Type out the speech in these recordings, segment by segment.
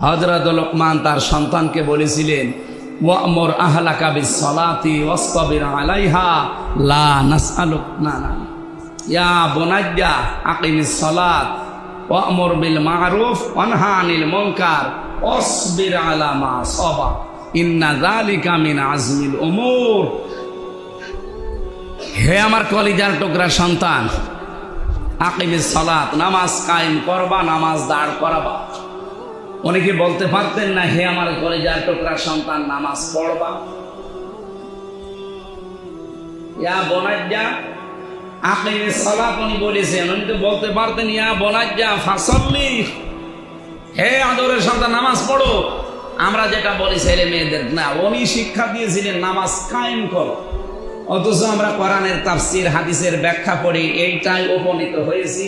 হযরত লোকমান তার সন্তানকে বলেছিলেন, ওয়ামুর আহলাকা বিস-সালাতি ওয়াসতাবির আলাইহা লা নাসআলুকা ইয়া বুনাইয়া আকিমিস সালাত ওয়ামুর বিল মা'রুফ ওয়ানহা আনিল মুনকার ওয়াসবির আলা মা সাবা ইন্না যালিকা মিন আজমিল উমুর। হে আমার কলিজার টুকরা সন্তান, আকিমিস সালাত, নামাজ কায়েম করবা, নামাজ দাঁড় করাবা। অনেকে বলতে পারতেন না, হে আমার কলিজার টুকরা সন্তান, নামাজ পড়বা। ইয়া বুনাইয়া আকিমিস সালাত উনি বলেছেন, উনি তো বলতে পারতেন ইয়া বুনাইয়া ফাসাল্লি, হে আদরের সন্তান নামাজ পড়ো। আমরা যেটা বলি ছেলে মেয়েদের, না, উনি শিক্ষা দিয়েছিলেন নামাজ কায়েম করো। অথচ আমরা কোরআনের তাফসীর হাদিসের ব্যাখ্যা পড়ি এইটাই উপনীত হয়েছি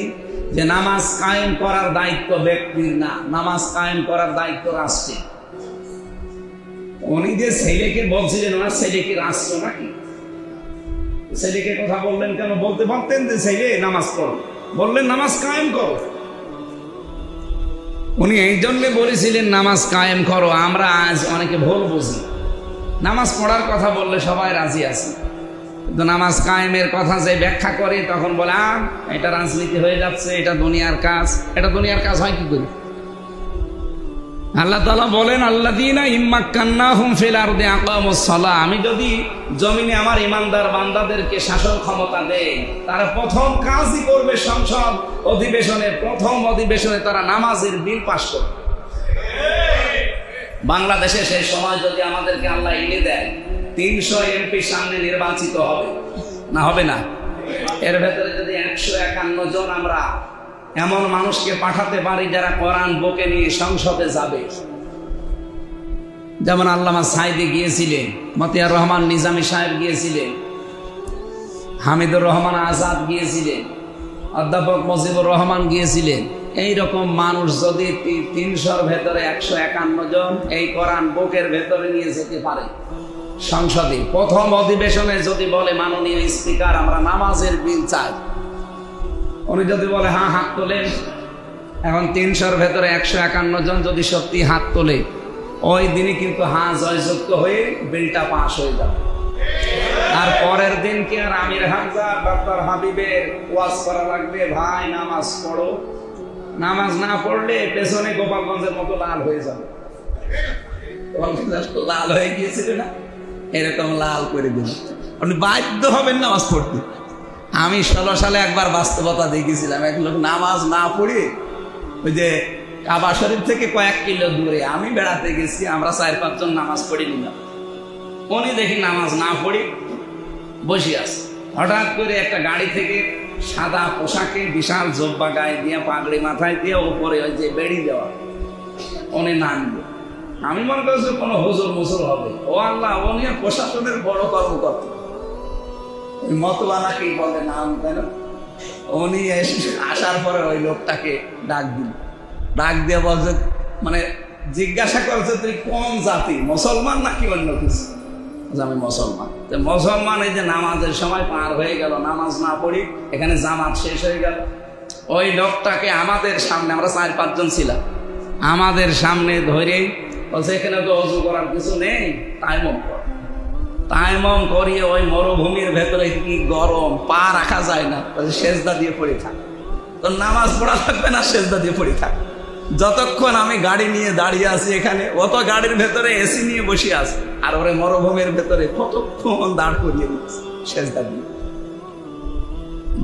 যে নামাজ কায়েম করার দায়িত্ব ব্যক্তির না, নামাজ কায়েম করার দায়িত্ব রাষ্ট্রের। উনি যে ছেলেকে বলছিলেন, ওনার ছেলে কি রাষ্ট্র নাকি? ছেলেকে কথা বললেন কেন? বলতে পারতেন যে ছেলে নামাজ পড়ো, বললেন নামাজ কায়েম করো। উনি এই জন্য বলেছিলেন নামাজ কায়েম করো। আমরা আজ অনেকে ভুল বুঝি, নামাজ পড়ার কথা বললে সবাই রাজি আছে, কিন্তু নামাজ কায়েমের কথা যে ব্যাখ্যা করে তখন বলে এটা রাজনীতি হয়ে যাচ্ছে, এটা দুনিয়ার কাজ। এটা দুনিয়ার কাজ হয় কি করে? আল্লাহ তাআলা বলেন, আল্লাযীনা ইম্মাক্কান্নাহুম ফিল আরদি আকামুস সালাহ, আমি যদি জমিনে আমার ইমানদার বান্দাদেরকে শাসন ক্ষমতা দেই, তারা প্রথম কাজই করবে সংসদ অধিবেশনে, প্রথম অধিবেশনে তারা নামাজের বিল পাস করবে। বাংলাদেশে সেই সময় যদি আমাদেরকে আল্লাহ এনে দেয়, 300 এমপি সামনে নির্বাচিত হবে না, হবে না? এর ভেতরে যদি 151 জন আমরা এমন মানুষকে পাঠাতে পারি যারা কোরআন বুকে নিয়ে সংসদে যাবে, যেমন আল্লামা সাইদি গিয়েছিলেন, মতিয়ার রহমান নিজামী সাহেব গিয়েছিলেন, হামিদুর রহমান আজাদ গিয়েছিলেন, অধ্যাপক মুজিবুর রহমান গিয়েছিলেন, এইরকম মানুষ যদি 300-র ভেতরে 151 জন এই কোরআন বুকের ভেতরে নিয়ে যেতে পারে সংসদে, প্রথম অধিবেশনে যদি বলে মাননীয় স্পিকার আমরা নামাজের বিল চাই, উনি যদি বলে হ্যাঁ হাত তোলেন, এখন 300-র ভেতরে 151 জন যদি সত্যি হাত তোলে, ওই দিনই কিন্তু হ্যাঁ জয়যুক্ত হয়ে বিলটা পাস হয়ে যাবে। আর পরের দিন কি আর আমির হামজা ডক্টর হাবিবের ওয়াজ করা লাগবে, ভাই নামাজ পড়ো? নামাজ না পড়লে পেছনে গোপালগঞ্জের মতো লাল হয়ে যাবে। লাল হয়ে গিয়েছিল না, এরকম লাল করে দিল, আপনি বাধ্য হবেন নামাজ পড়তে। আমি 16 সালে একবার বাস্তবতা দেখেছিলাম, এক লোক নামাজ না পড়ে ওই যে কাবা শরীফ থেকে কয়েক কিলো দূরে আমি বেড়াতে গেছি, আমরা 4-5 জন নামাজ পড়ে নিলাম, উনি দেখি নামাজ না পড়ে বসে আছে। হঠাৎ করে একটা গাড়ি থেকে সাদা পোশাকে বিশাল জব্বা গায়ে দিয়ে পাগড়ি মাথায় দিয়ে উপরে ওই যে বেড়ি দেওয়া, উনি নামবে। আমি মনে করছি কোনো হুজুর মুসুর হবে। ও আল্লাহ, উনি প্রশাসনের বড় কর্মকর্তা, মতওয়ালাকেই বলে নাম, তাই না? উনি আসার পরে ওই লোকটাকে ডাক দিল, ডাক দিয়ে বলছে, মানে জিজ্ঞাসা করছে তুই কোন জাতি, মুসলমান নাকি অন্য কিছু? আমি মুসলমান। তো মুসলমান, এই যে নামাজের সময় পার হয়ে গেল, নামাজ না পড়ি, এখানে জামাত শেষ হয়ে গেল। ওই লোকটাকে আমাদের সামনে, আমরা 4-5 জন ছিলাম, আমাদের সামনে ধরে বলছে এখানে তো ওযু করার কিছু নেই, তায়াম্মুম কর। তায়াম্মুম করিয়ে ওই মরুভূমির ভেতরে কি গরম, পা রাখা যায় না, সেজদা দিয়ে পড়ে থাক। তো নামাজ পড়া লাগবে না, সেজদা দিয়ে পড়ে থাক। যতক্ষণ আমি গাড়ি নিয়ে দাঁড়িয়ে আছি এখানে, অত গাড়ির ভেতরে এসি নিয়ে বসে আছে, আর ওরে মরুভূমির ভেতরে কতক্ষণ দাঁড় করিয়ে দিচ্ছে সেজদা দিয়ে।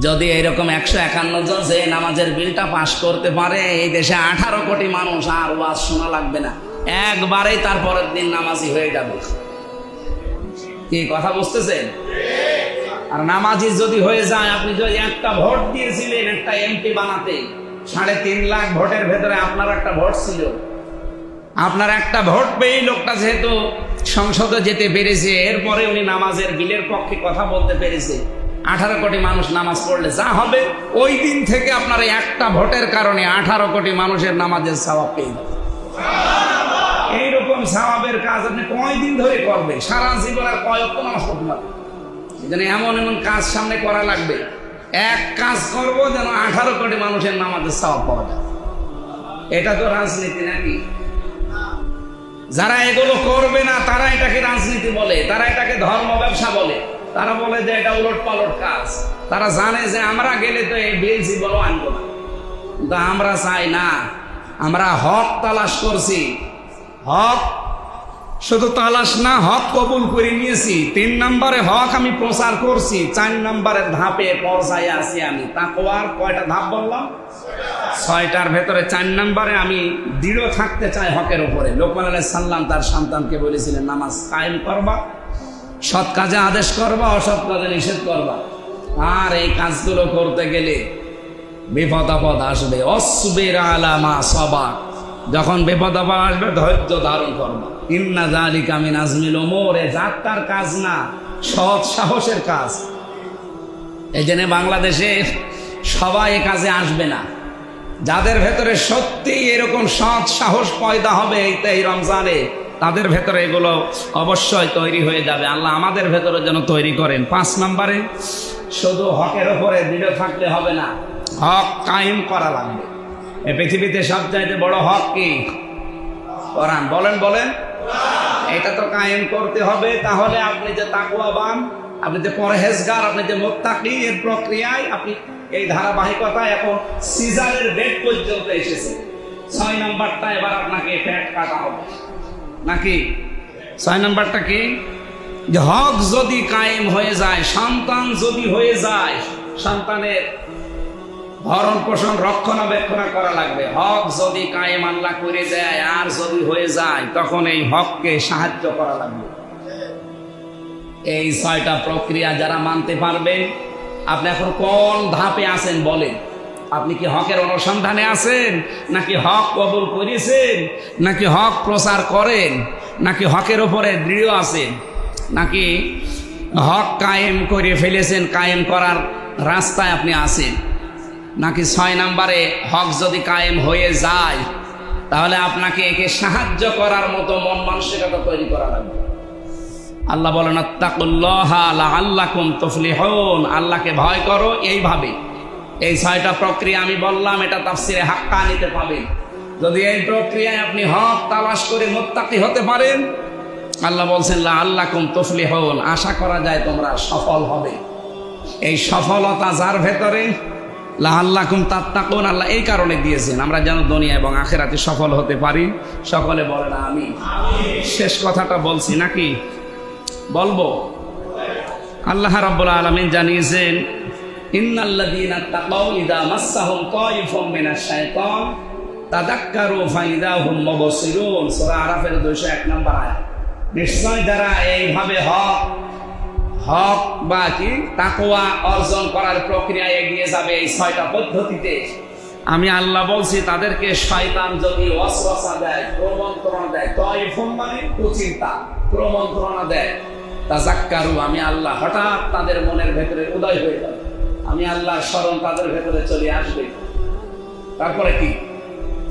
যদি এইরকম 151 জন যে নামাজের বিলটা পাশ করতে পারে, এই দেশে 18 কোটি মানুষ আর ওয়াজ শোনা লাগবে না, একবারেই তার পরের দিন নামাজি হয়ে যাবে। কি কথা বুঝতেছেন? আর নামাজি যদি হয়ে যায়, আপনি যদি একটা ভোট দিয়েছিলেন একটা এমপি বানাতে, 3.5 লাখ ভোটের ভেতরে আপনার একটা ভোট ছিল, আপনার একটা ভোট পেয়ে লোকটা যেহেতু সংসদে যেতে পেরেছে, এরপরে উনি নামাজের বিলের পক্ষে কথা বলতে পেরেছে, 18 কোটি মানুষ নামাজ পড়লে যা হবে, ওই দিন থেকে আপনার একটা ভোটের কারণে 18 কোটি মানুষের নামাজের সওয়াব পেয়ে যাবে। এইরকম সওয়াবের কাজ আপনি কয়দিন ধরে করবেন? সারা জীবন আর কয় ওয়াক্ত নামাজ পড়তে পারবেন? এজন্য এমন এমন কাজ সামনে করা লাগবে, এক কাজ করব যেন 18 কোটি মানুষের নামাজের সওয়াব পাওয়া যায়। এটা তো রাজনীতি নাকি? যারা এগুলো করবে না তারা এটাকে রাজনীতি বলে, তারা এটাকে ধর্ম ব্যবসা বলে, তারা বলে যে এটা উলট পালট কাজ। তারা জানে যে আমরা গেলে তো এই বিল জীবনও আনবো না, কিন্তু আমরা চাই না। আমরা হক তালাশ করছি, হক শুধু তালাশ না, হক কবুল করে নিয়েছি। 3 নম্বরে হক আমি প্রচার করছি, 4 নম্বরের ধাপে পর্যায়ে আছি আমি। তাকওয়ার কয়টা ধাপ বললাম? 6টার ভেতরে 4 নম্বরে আমি দৃঢ় থাকতে চাই হকের উপরে। লোকমান আলাইহিস সালাম তার সন্তানকে বলেছিলেন, নামাজ কায়েম করবা, সৎ কাজে আদেশ করবা, অসৎ কাজে নিষেধ করবা। আর এই কাজগুলো করতে গেলে বিপদ আপদ আসবে। অসবির আলা মা সাবাক, যখন বিপদ আপদ আসবে ধৈর্য ধারণ করবা। ইন্না যালিকা মিন আজমিল উমুর, যাত্রার কাজ না, সৎ সাহসের কাজ। এই জন্য বাংলাদেশে সবাই এ কাজে আসবে না। যাদের ভেতরে সত্যি এরকম সৎ সাহস পয়দা হবে এই রমজানে, তাদের ভেতরে এগুলো অবশ্যই তৈরি হয়ে যাবে। আল্লাহ আমাদের ভেতরে যেন তৈরি করেন। 5 নম্বরে শুধু হকের ওপরে দৃঢ় থাকলে হবে না, হক কায়েম করা লাগবে। এই পৃথিবীতে সবচাইতে বড় হক কি? কোরআন। বলেন বলেন, এটা তো কায়েম করতে হবে। তাহলে আপনি যে তাকওয়াবান, আপনি যে পরহেজগার, আপনি যে মুত্তাকি, এর প্রক্রিয়ায় আপনি এই ধারাবাহিকতা এখন সিজারের ডেট পর্যন্ত এসেছে। 6 নম্বরটা এবার আপনাকে ফ্যাট কাটা হবে নাকি? 6 নম্বরটা কি? যে হক যদি কায়েম হয়ে যায়, সন্তান যদি হয়ে যায়, সন্তানের ভরণ পোষণ রক্ষণাবেক্ষণ করা লাগবে। হক যদি কায়েম আল্লাহ করে দেয় আর যদি হয়ে যায়, তখন এই হককে সাহায্য করা লাগবে। এই 6টা প্রক্রিয়া যারা মানতে পারবেন, আপনি এখন কোন ধাপে আছেন বলেন? আপনি কি হকের অনুসন্ধানে আছেন, নাকি হক কবুল করেছেন, নাকি হক প্রচার করেন, নাকি হকের উপরে দৃঢ় আছেন, নাকি হক কায়েম করে ফেলেছেন, কায়েম করার রাস্তায় আপনি আছেন? নাকি 6 নম্বরে হক যদি কায়েম হয়ে যায়, তাহলে আপনাকে একে সাহায্য করার মতো মন মানসিকতা তৈরি করা লাগবে। আল্লাহ বলেন, আত্তাকুল্লাহা লাআল্লাকুম তুফলিহুন, আল্লাহকে ভয় করো। এইভাবে এই 6টা প্রক্রিয়া আমি বললাম, এটা তাফসিরে হাক্কানিতে পাবেন। যদি এই প্রক্রিয়ায় আপনি হক তালাশ করে মুত্তাকি হতে পারেন, আল্লাহ বলছেন লাআল্লাকুম তুফলিহুন, আশা করা যায় তোমরা সফল হবে। এই সফলতা যার ভেতরে, লাআল্লাকুম তাত্তাকুন, আল্লাহ এই কারণে দিয়েছেন আমরা যেন দুনিয়া এবং আখিরাতে সফল হতে পারি। সকলে বলেন আমিন। শেষ কথাটা বলছি নাকি বলবো? আল্লাহ রাব্বুল আলামিন জানিয়েছেন, ইন্নাল্লাযীনা তাকাউ ইযা মাসসাহুম তায়িফুম মিনাশ শাইতান তাযাক্কারু ফাইযা হুম মুবসিরুন। সূরা আরাফের 201 নম্বর আয়াত। নিশ্চয় যারা এইভাবে হক বা কি তাকওয়া অর্জন করার প্রক্রিয়ায় এগিয়ে যাবে এই 6টা পদ্ধতিতে, আমি আল্লাহ বলছি তাদেরকে শয়তান যদি ওয়াসওয়াসা দেয়, প্রমন্ত্রণা দেয়, তায়িফুম মানে কুচিন্তা, প্রমন্ত্রণা দেয়, তাযাক্কারু, আমি আল্লাহ হঠাৎ তাদের মনের ভেতরে উদয় হয়ে যাবে, আমি আল্লাহর স্মরণ তাদের ভেতরে চলে আসবে। তারপরে কি?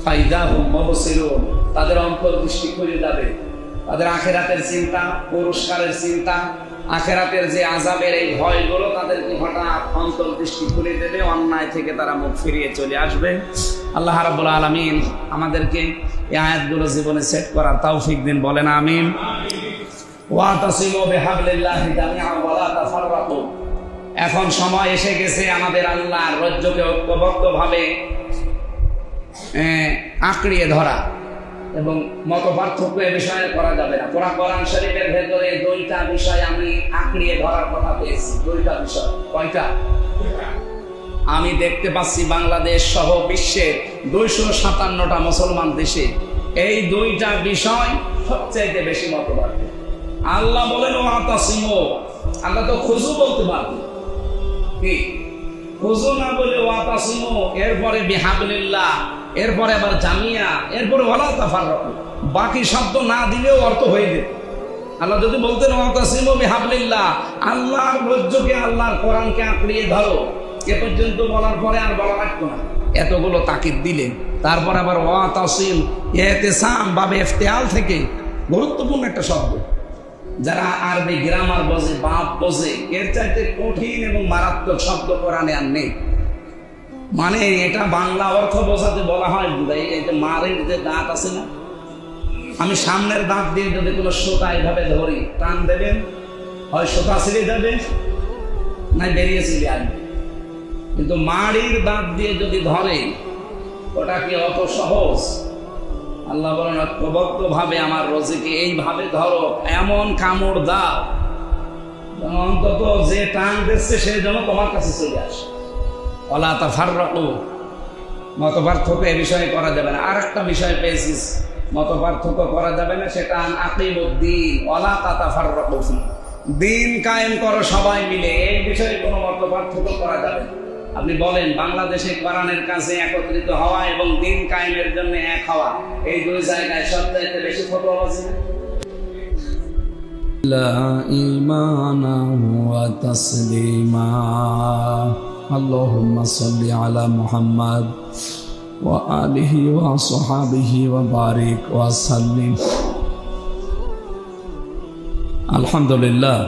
ফাইযা হুম মুবসিরুন, তাদের অন্তর্দৃষ্টি খুলে যাবে, তাদের আখিরাতের চিন্তা, পুরস্কারের চিন্তা, আখিরাতের যে আযাবের এই ভয়গুলো তাদেরকে হঠাৎ অন্তর্দৃষ্টি খুলে দেবে, অন্যায় থেকে তারা মুখ ফিরিয়ে চলে আসবে। আল্লাহ রাব্বুল আলামিন আমাদেরকে এই আয়াতগুলো জীবনে সেট করার তৌফিক দিন। বলেন আমিন। ওয়াতাসিমু বিহাবলিল্লাহি জামিআন ওয়া লা তাফাররাকু। এখন সময় এসে গেছে আমাদের আল্লাহর রজ্জুকে ঐক্যবদ্ধভাবে আঁকড়িয়ে ধরা, এবং মত পার্থক্য এ বিষয়ে করা যাবে না। কোরআন শরীফের ভেতরে 2টা বিষয় আমি আঁকড়িয়ে ধরার কথা পেয়েছি। 2টা বিষয়। কয়টা? আমি দেখতে পাচ্ছি বাংলাদেশ সহ বিশ্বের 257টা মুসলমান দেশে এই 2টা বিষয় সবচেয়ে বেশি মতবাদ। আল্লাহ বলেন ওয়াতাসিমু, আল্লাহ তো খুজু বলতে পারবে কি? খুজু না বলে ওয়াতাসিমু, এরপরে বিহাবলিল্লাহ, এরপরে আবার জামিয়া, এরপরে ওয়ালা তাফাররাকু, বাকি শব্দ না দিলেও অর্থ হয়ে যেত। আল্লাহ যদি বলতেন ওয়াতাসিমু বিহাবলিল্লাহ, আল্লাহর রজ্জুকে, আল্লাহর কোরআনকে আঁকড়িয়ে ধরো, এ পর্যন্ত বলার পরে আর বলা লাগতো না। এতগুলো তাকিদ দিলেন, তারপর আবার ওয়াতাসিম, ইতিসাম বা ইফতিআল থেকে গুরুত্বপূর্ণ একটা শব্দ। যারা আরবি গ্রামার বোঝে, বাপ বোঝে, এর চাইতে কঠিন এবং মারাত্মক শব্দ কোরআনে আর নেই। মানে এটা বাংলা অর্থ বোঝাতে বলা হয়, এই যে মারের যে দাঁত আছে না, আমি সামনের দাঁত দিয়ে যদি কোনো সোতা এইভাবে ধরি, টান দেবেন, হয় সোতা ছিঁড়ে যাবে, না বেরিয়ে ছিঁড়ে আসবে। কিন্তু মাড়ির দাঁত দিয়ে যদি ধরে, ওটা কি অত সহজ? আল্লাহ বলেন, ঐক্যবদ্ধ ভাবে আমার রোজিকে এইভাবে ধরো, এমন কামড় দাও অন্তত যে টান দিচ্ছে সে যেন তোমার কাছে চলে আসে। ওয়ালা তাফাররাকু, মত পার্থক্য এ বিষয়ে করা যাবে না। আর একটা বিষয় পেয়েছিস, মত পার্থক্য করা যাবে না, সেটা আকিমুদ্দিন ওয়ালা তাতাফাররাকু ফি, দিন কায়েম করো সবাই মিলে, এই বিষয়ে কোনো মত পার্থক্য করা যাবে না। আপনি বলেন, বাংলাদেশে কোরআনের কাছে একত্রিত হওয়া এবং দিন কায়েমের জন্য এক হওয়া, এই দুই জায়গায় সবচাইতে বেশি ফতোয়াবাজি না? লা ঈমানা ওয়া তাসলিমা, আল্লাহুম্মা সাল্লি আলা মুহাম্মাদ ওয়া আলিহি ওয়া সাহবিহি ওয়া বারিক ওয়া সাল্লিম। আলহামদুলিল্লাহ,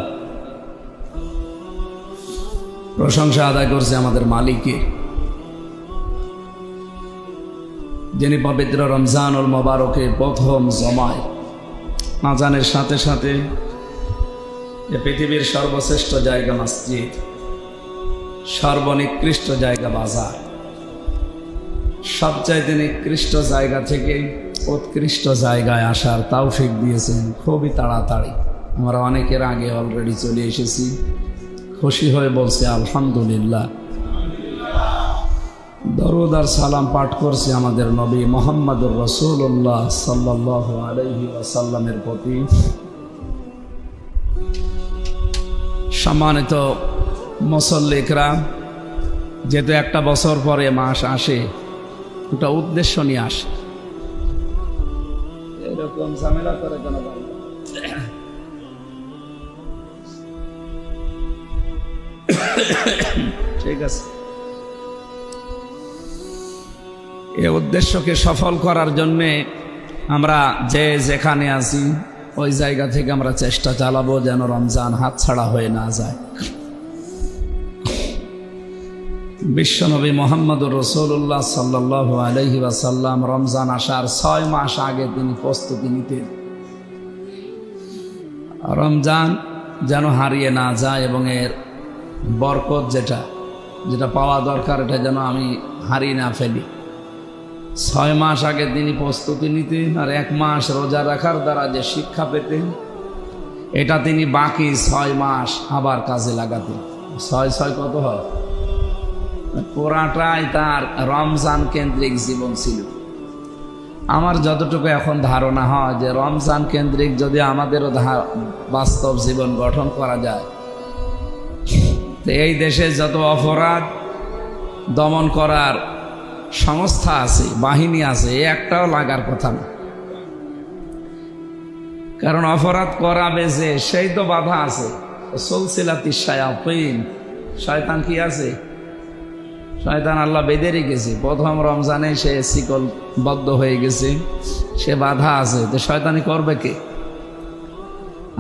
প্রশংসা আদায় করছে আমাদের মালিকের, যিনি পবিত্র রমজানুল মোবারকের প্রথম জমায় আজানের সাথে সাথে পৃথিবীর সর্বশ্রেষ্ঠ জায়গা মসজিদ, সর্বনিকৃষ্ট জায়গা বাজার, সবচাইতে নিকৃষ্ট জায়গা থেকে উৎকৃষ্ট জায়গায় আসার তৌফিক দিয়েছেন খুবই তাড়াতাড়ি। আমরা অনেকের আগে অলরেডি চলে এসেছি, খুশি হয়ে বলছে আলহামদুলিল্লাহ। দরুদ আর সালাম পাঠ করছে আমাদের নবী মুহাম্মদুর রাসূলুল্লাহ সাল্লাল্লাহু আলাইহি ওয়াসাল্লামের প্রতি। সম্মানিত মুসল্লিরা, যেহেতু একটা বছর পরে মাস আসে, একটা উদ্দেশ্য নিয়ে আসে, এরকম ঝামেলা করে কেন? ঠিক আছে, এই উদ্দেশ্যকে সফল করার জন্যে আমরা যে যেখানে আছি ওই জায়গা থেকে আমরা চেষ্টা চালাবো যেন রমজান হাতছাড়া হয়ে না যায়। বিশ্বনবী মুহাম্মদুর রাসূলুল্লাহ সাল্লাল্লাহু আলাইহি ওয়াসাল্লাম রমজান আসার 6 মাস আগে তিনি প্রস্তুতি নিতেন, রমজান যেন হারিয়ে না যায় এবং এর বরকত যেটা পাওয়া দরকার এটা যেন আমি হারিয়ে না ফেলি। 6 মাস আগে তিনি প্রস্তুতি নিতেন, আর 1 মাস রোজা রাখার দ্বারা যে শিক্ষা পেতেন, এটা তিনি বাকি 6 মাস আবার কাজে লাগাতেন। 6 কত হয়? পুরাটাই তার রমজান কেন্দ্রিক জীবন ছিল। আমার যতটুকু এখন ধারণা হয় যে রমজান কেন্দ্রিক যদি আমাদেরও বাস্তব জীবন গঠন করা যায়, তো এই দেশে যত অপরাধ দমন করার সংস্থা আছে, বাহিনী আছে, একটাও লাগার কথা না। কারণ অপরাধ করাবে যে সেই তো বাধা আছে। সুলসিলাতিশ শায়াতিন, শয়তান কি আছে? শয়তান আল্লাহ বেঁধে রেখেছে। প্রথম রমজানে সে শিকল বদ্ধ হয়ে গেছে, সে বাধা আছে, তো শয়তানি করবে কে?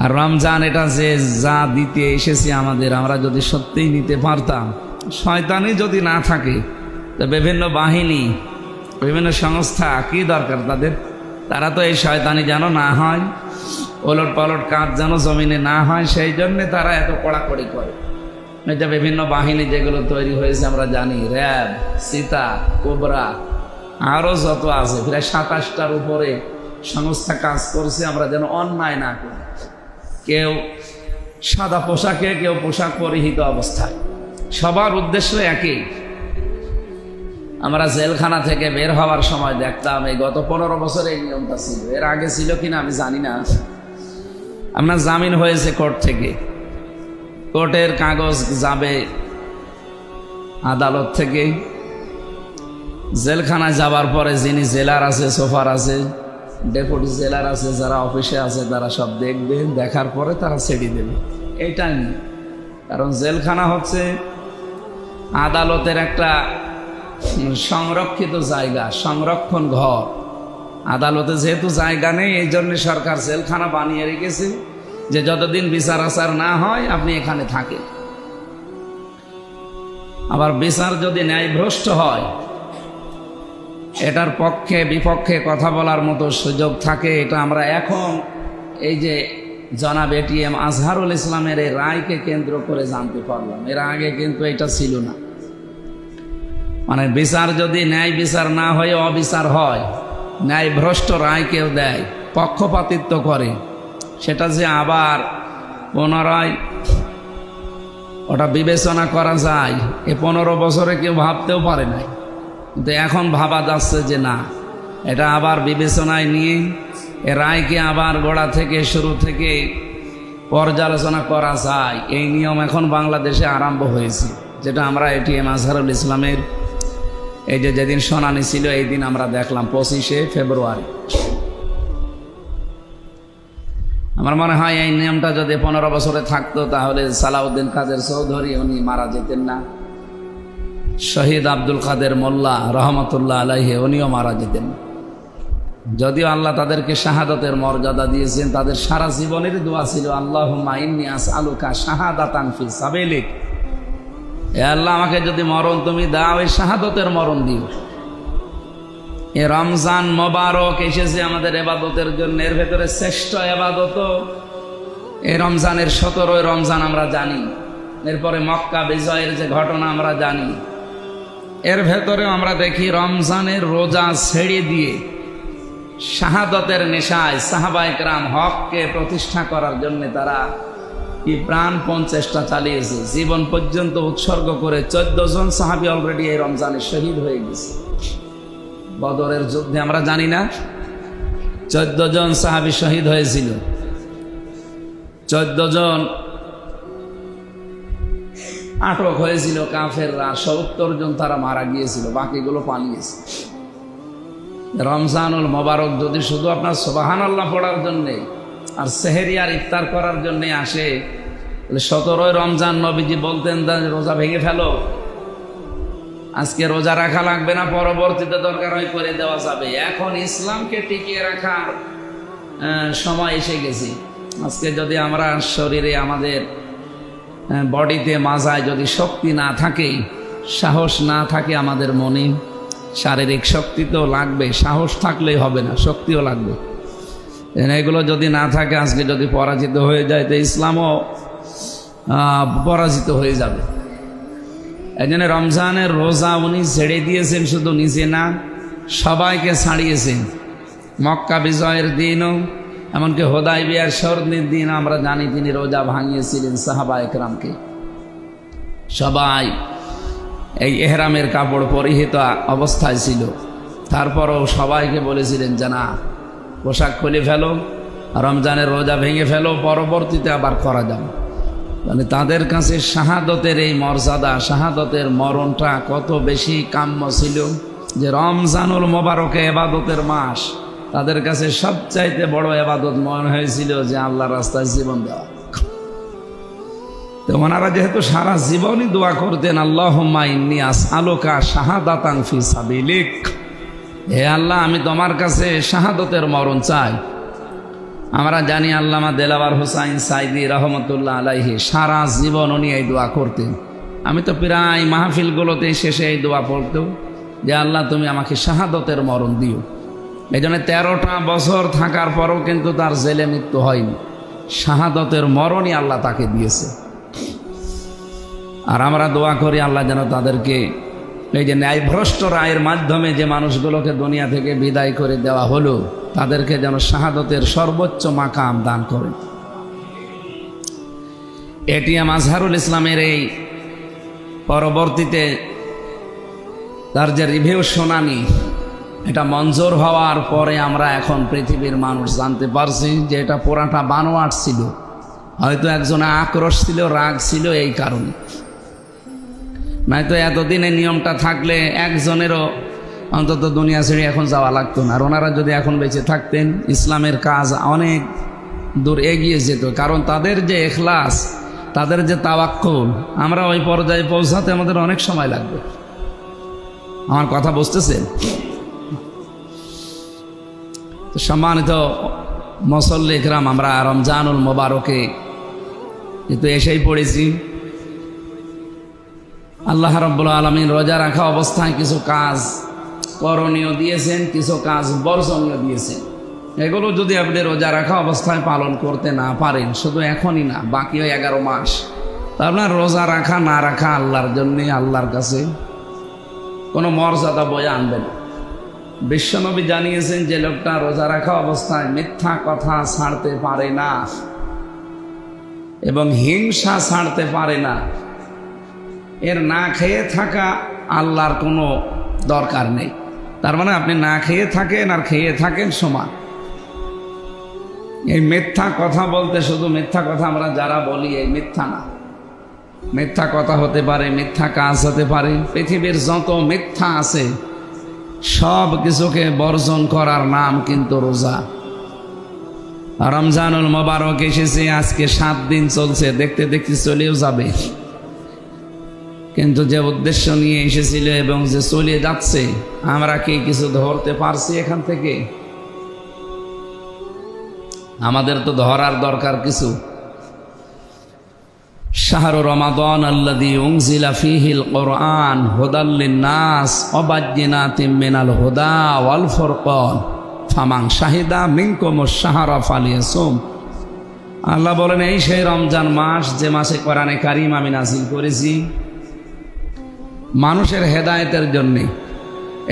আর রমজান এটা যে যা দিতে এসেছি আমাদের, আমরা যদি সত্যিই নিতে পারতাম, শয়তানি যদি না থাকে, তো বিভিন্ন বাহিনী, বিভিন্ন সংস্থা কি দরকার তাদের? তারা তো এই শয়তানি যেন না হয়, ওলট পালট কাজ যেন জমিনে না হয়, সেই জন্যে তারা এত কড়াকড়ি করে। এটা বিভিন্ন বাহিনী যেগুলো তৈরি হয়েছে আমরা জানি, র্যাব, সীতা, কোবরা, আরও যত আছে, প্রায় 27টার উপরে সংস্থা কাজ করছে আমরা যেন অন্যায় না করি। কেউ সাদা পোশাকে, কেউ পোশাক পরিহিত অবস্থায়, সবার উদ্দেশ্য একই। আমরা জেলখানা থেকে বের হওয়ার সময় দেখতাম, এই গত 15 বছরে এই নিয়মটা ছিল, এর আগে ছিল কিনা আমি জানি না। আপনার জামিন হয়েছে কোর্ট থেকে, কোর্টের কাগজ যাবে আদালত থেকে, জেলখানায় যাবার পরে যিনি জেলার আছে, সোফার আছে, ডেপুটি জেলার আছে, যারা অফিসে আছে, তারা সব দেখবে, দেখার পরে তারা ছেড়ে দেবে। এইটাই নেই, কারণ জেলখানা হচ্ছে আদালতের একটা সংরক্ষিত জায়গা, সংরক্ষণ ঘর। আদালতে যেহেতু জায়গা নেই, এই জন্য সরকার জেলখানা বানিয়ে রেখেছে যে যতদিন বিচার আচার না হয় আপনি এখানে থাকেন। আবার বিচার যদি ন্যায়ভ্রষ্ট হয়, এটার পক্ষে বিপক্ষে কথা বলার মতো সুযোগ থাকে, এটা আমরা এখন এই যে জনাব এটিএম আজহারুল ইসলামের এই রায়কে কেন্দ্র করে জানতে পারলাম। এর আগে কিন্তু এটা ছিল না। মানে বিচার যদি ন্যায় বিচার না হয়ে অবিচার হয়, ন্যায় ভ্রষ্ট রায় কেউ দেয়, পক্ষপাতিত্ব করে, সেটা যে আবার পুনরায় ওটা বিবেচনা করা যায় এ 15 বছরে কেউ ভাবতেও পারে নাই। কিন্তু এখন ভাবা যাচ্ছে যে না, এটা আবার বিবেচনায় নিয়ে এ রায়কে আবার গোড়া থেকে শুরু থেকে পর্যালোচনা করা যায়, এই নিয়ম এখন বাংলাদেশে আরম্ভ হয়েছে। যেটা আমরা এটিএম আজহারুল ইসলামের এই যে যেদিন শুনানি ছিল এই দিন আমরা দেখলাম 25শে ফেব্রুয়ারি। আমার মনে হয় এই নিয়মটা যদি 15 বছরে থাকতো তাহলে সালাউদ্দিন কাদের চৌধুরী উনি মারা যেতেন না, শহীদ আব্দুল কাদের মোল্লা রহমতুল্লাহ আলাইহি উনিও মারা যেতেন। যদিও আল্লাহ তাদেরকে শাহাদাতের মর্যাদা দিয়েছেন, তাদের সারা জীবনের দোয়া ছিল আল্লাহুম্মা ইন্নী আসআলুকা শাহাদাতান ফি সাবিলিক, হে আল্লাহ আমাকে যদি মরণ তুমি দাও এই শাহাদাতের মরণ দিও। এ রমজান মোবারক এসেছে আমাদের ইবাদতের জন্য, এর ভেতরে শ্রেষ্ঠ ইবাদত এই রমজানের 17 রমজান আমরা জানি, এরপরে মক্কা বিজয়ের যে ঘটনা আমরা জানি, এর ভেতরে আমরা দেখি রমজানের রোজা ছেড়ে দিয়ে শাহাদাতের নেশায় সাহাবায়ে কেরাম হককে প্রতিষ্ঠা করার জন্য তারা কি প্রাণপণ চেষ্টা চালিয়েছে, জীবন পর্যন্ত উৎসর্গ করে 14 জন সাহাবী অলরেডি এই রমজানে শহীদ হয়ে গেছে। বদরের যুদ্ধে আমরা জানি না 14 জন সাহাবী শহীদ হয়েছিল, 14 জন আটক হয়েছিল কাফেররা, 70 জন তারা মারা গিয়েছিল, বাকিগুলো পালিয়েছে। রমজানুল মোবারক যদি শুধু আপনার সুবহানাল্লাহ পড়ার জন্যে আর সেহরি আর ইফতার করার জন্যে আসে, 17 রমজান নবীজি বলতেন রোজা ভেঙে ফেলো, আজকে রোজা রাখা লাগবে না, পরবর্তীতে দরকার হয় করে দেওয়া যাবে। এখন ইসলামকে টিকিয়ে রাখার সময় এসে গেছে। আজকে যদি আমরা শরীরে আমাদের বডিতে মাজায় যদি শক্তি না থাকে, সাহস না থাকে আমাদের মনে, শারীরিক শক্তি তো লাগবে, সাহস থাকলেই হবে না, শক্তিও লাগবে। এগুলো যদি না থাকে, আজকে যদি পরাজিত হয়ে যায় তো ইসলামও পরাজিত হয়ে যাবে। এই জন্য রমজানের রোজা উনি ছেড়ে দিয়েছেন, শুধু নিজে না সবাইকে ছাড়িয়েছেন। মক্কা বিজয়ের দিনও, এমনকি হুদায়বিয়ার সন্ধির দিন আমরা জানি তিনি রোজা ভাঙিয়েছিলেন সাহাবায়ে কেরামকে। সবাই এই এহরামের কাপড় পরিহিত অবস্থায় ছিল, তারপরও সবাইকে বলেছিলেন যে না, পোশাক খুলে ফেলো, রমজানের রোজা ভেঙে ফেলো, পরবর্তীতে আবার করা যাবে। মানে তাদের কাছে শাহাদতের এই মর্যাদা, শাহাদতের মরণটা কত বেশি কাম্য ছিল, যে রমজানুল মোবারকে ইবাদতের মাস তাদের কাছে সবচাইতে বড় ইবাদত মনে হয়েছিল যে আল্লাহর রাস্তায় জীবন দেওয়া। তো ওনারা যেহেতু সারা জীবনই দোয়া করতেন আল্লাহুম্মা ইন্নী আসআলুকা শাহাদাতান ফি সাবিলিক, হে আল্লাহ আমি তোমার কাছে শাহাদতের মরণ চাই। আমরা জানি আল্লামা দেলাওয়ার হোসাইন সাইদি রহমতুল্লাহ আলাইহি সারা জীবন উনি এই দোয়া করতেন। আমি তো প্রায় মাহফিলগুলোতে শেষে এই দোয়া পড়তো যে আল্লাহ তুমি আমাকে শাহাদতের মরণ দিও। এই জন্য 13টা বছর থাকার পরও কিন্তু তার জেলে মৃত্যু হয়নি, শাহাদতের মরণই আল্লাহ তাকে দিয়েছে। আর আমরা দোয়া করি আল্লাহ যেন তাদেরকে এই যে ন্যায়ভ্রষ্ট রায়ের মাধ্যমে যে মানুষগুলোকে দুনিয়া থেকে বিদায় করে দেওয়া হলো, তাদেরকে যেন শাহাদতের সর্বোচ্চ মাকাম দান করেন। এটিএম আজহারুল ইসলামের এই পরবর্তীতে তার যে রিভিউ শুনানি, এটা মঞ্জুর হওয়ার পরে আমরা এখন পৃথিবীর মানুষ জানতে পারছি যে এটা পুরাটা বানোয়াট ছিল। হয়তো একজনে আক্রোশ ছিল, রাগ ছিল এই কারণে, নয়তো এতদিনে নিয়মটা থাকলে একজনেরও অন্তত দুনিয়া ছেড়ে এখন যাওয়া লাগতো না। আর ওনারা যদি এখন বেঁচে থাকতেন, ইসলামের কাজ অনেক দূর এগিয়ে যেত। কারণ তাদের যে ইখলাস, তাদের যে তাওয়াক্কুল, আমরা ওই পর্যায়ে পৌঁছাতে আমাদের অনেক সময় লাগবে। আমার কথা বুঝতেছেন? সম্মানিত মুসল্লি ইকরাম, আমরা রমজানুল মোবারকে কিন্তু এসেই পড়েছি। আল্লাহ রাব্বুল আলামিন রোজা রাখা অবস্থায় কিছু কাজ করণীয় দিয়েছেন, কিছু কাজ বর্জনীয় দিয়েছেন। এগুলো যদি আপনি রোজা রাখা অবস্থায় পালন করতে না পারেন, শুধু এখনই না, বাকি 11 মাস, তা আপনার রোজা রাখা না রাখা আল্লাহর জন্যে, আল্লাহর কাছে কোনো মর্যাদা বয়ে আনবে না। বিশ্বনবী জানিয়েছেন যে লোকটা রোজা রাখা অবস্থায় মিথ্যা কথা ছাড়তে পারে না এবং হিংসা ছাড়তে পারে না, এর না খেয়ে থাকা আল্লাহর কোনো দরকার নেই। তার মানে আপনি না খেয়ে থাকেন আর খেয়ে থাকেন সমান। এই মিথ্যা কথা বলতে শুধু মিথ্যা কথা আমরা যারা বলি এই মিথ্যা না, মিথ্যা কথা হতে পারে, মিথ্যা কাজ হতে পারে। পৃথিবীর যত মিথ্যা আছে সব কিছুকে বর্জন করার নাম কিন্তু রোজা। রমজানুল মোবারক এসেছে, আজকে 7 দিন চলছে, দেখতে দেখতে চলেও যাবে। কিন্তু যে উদ্দেশ্য নিয়ে এসেছিল এবং যে চলে যাচ্ছে, আমরা কি কিছু ধরতে পারছি এখান থেকে? আমাদের তো ধরার দরকার কিছু। শাহরু রমাদান আল্লাযী উনজিলা ফীহিল কুরআন হুদাল লিন-নাস ওয়া বায়্যিনাতিম মিনাল হুদা ওয়াল ফুরকান ফামান শাহিদা মিনকুমুশ শাহরা ফালিয়াসুম। আল্লাহ বলেন, এই সেই রমজান মাস যে মাসে কোরআনে কারীম আমি নাযিল করেছি মানুষের হেদায়েতের জন্য।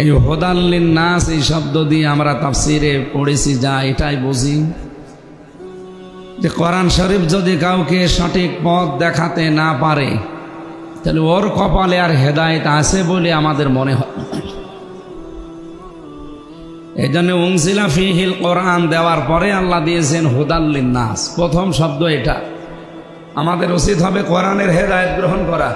এই হুদাল লিন-নাস এই শব্দ দিয়ে আমরা তাফসীরে পড়েছি, যা এটাই বুঝি যে কোরআন শরীফ যদি কাউকে সঠিক পথ দেখাতে না পারে তাহলে ওর কপালে আর হেদায়েত আছে বলে আমাদের মনে হয়। এই জন্য উনজিলা ফীহিল কোরআন দেওয়ার পরে আল্লাহ দিয়েছেন হুদাল লিন-নাস, প্রথম শব্দ এটা। আমাদের উচিত হবে কোরআনের হেদায়েত গ্রহণ করা।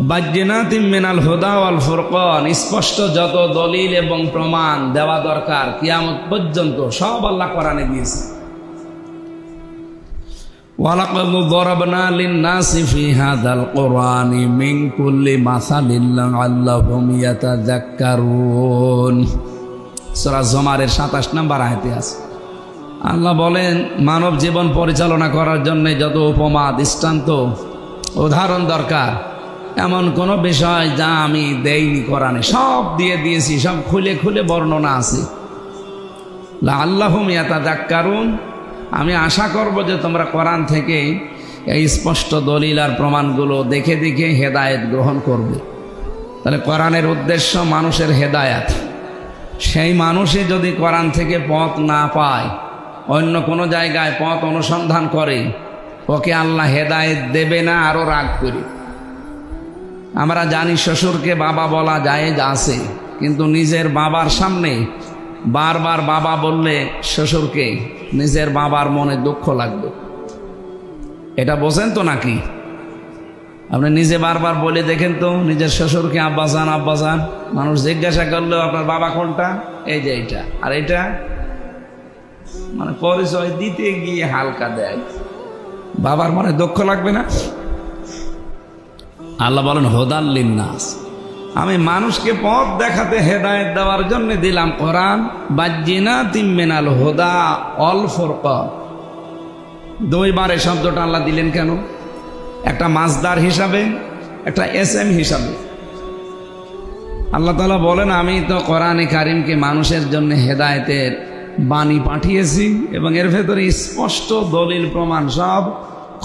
বায়্যিনাতিম মিনাল হুদা ওয়াল ফুরকান, স্পষ্ট যত দলিল এবং প্রমাণ দেওয়া দরকার কিয়ামত পর্যন্ত সব আল্লাহ কোরআনে দিয়েছে। ওয়ালাকাদ যারাবনা লিন-নাসি ফী হাযাল কুরআনি মিন কুল্লি মাসালিন লাআল্লাহুম ইয়াতাযাক্কারুন। সূরা জুমারের 27 নম্বর আয়াতে আছে। আল্লাহ বলেন, মানব জীবন পরিচালনা করার জন্য যত উপমা, দৃষ্টান্ত, উদাহরণ দরকার, এমন কোনো বিষয় যা আমি দেইনি কোরআনে, সব দিয়ে দিয়েছি, সব খুলে খুলে বর্ণনা আছে। লাআল্লাহুম ইয়াতাযাক্কারুন, আমি আশা করব যে তোমরা কোরআন থেকে এই স্পষ্ট দলিল আর প্রমাণগুলো দেখে দেখে হেদায়েত গ্রহণ করবে। তাহলে কোরআনের উদ্দেশ্য মানুষের হেদায়েত। সেই মানুষই যদি কোরআন থেকে পথ না পায়, অন্য কোনো জায়গায় পথ অনুসন্ধান করে, ওকে আল্লাহ হেদায়েত দেবে না, আরও রাগ করে। আমরা জানি শ্বশুরকে বাবা বলা জায়েজ আছে, কিন্তু নিজের বাবার সামনে বারবার বাবা বললে শ্বশুরকে নিজের বাবার মনে দুঃখ লাগবে। এটা বোঝেন তো নাকি? আপনি নিজে বারবার বলে দেখেন তো নিজের শ্বশুরকে আব্বাজান আব্বাজান, মানুষ জিজ্ঞাসা করলেও আপনার বাবা কোনটা, এই যে এইটা, আর এটা মানে পরিচয় দিতে গিয়ে হালকা দেয়, বাবার মনে দুঃখ লাগবে না? আল্লাহ বলেন হুদাল লিন-নাস, আমি মানুষকে পথ দেখাতে হেদায়েত দেওয়ার জন্য দিলাম কোরআন। বায়্যিনাতিম মিনাল হুদা ওয়াল ফুরকান, দুইবার এই শব্দটা আল্লাহ দিলেন কেন? একটা মাসদার হিসাবে, একটা এসএম হিসাবে। আল্লাহ তাআলা বলেন, আমি তো কোরআনে কারীমকে মানুষের জন্য হেদায়েতের বাণী পাঠিয়েছি এবং এর ভেতরে স্পষ্ট দলিল প্রমাণ সব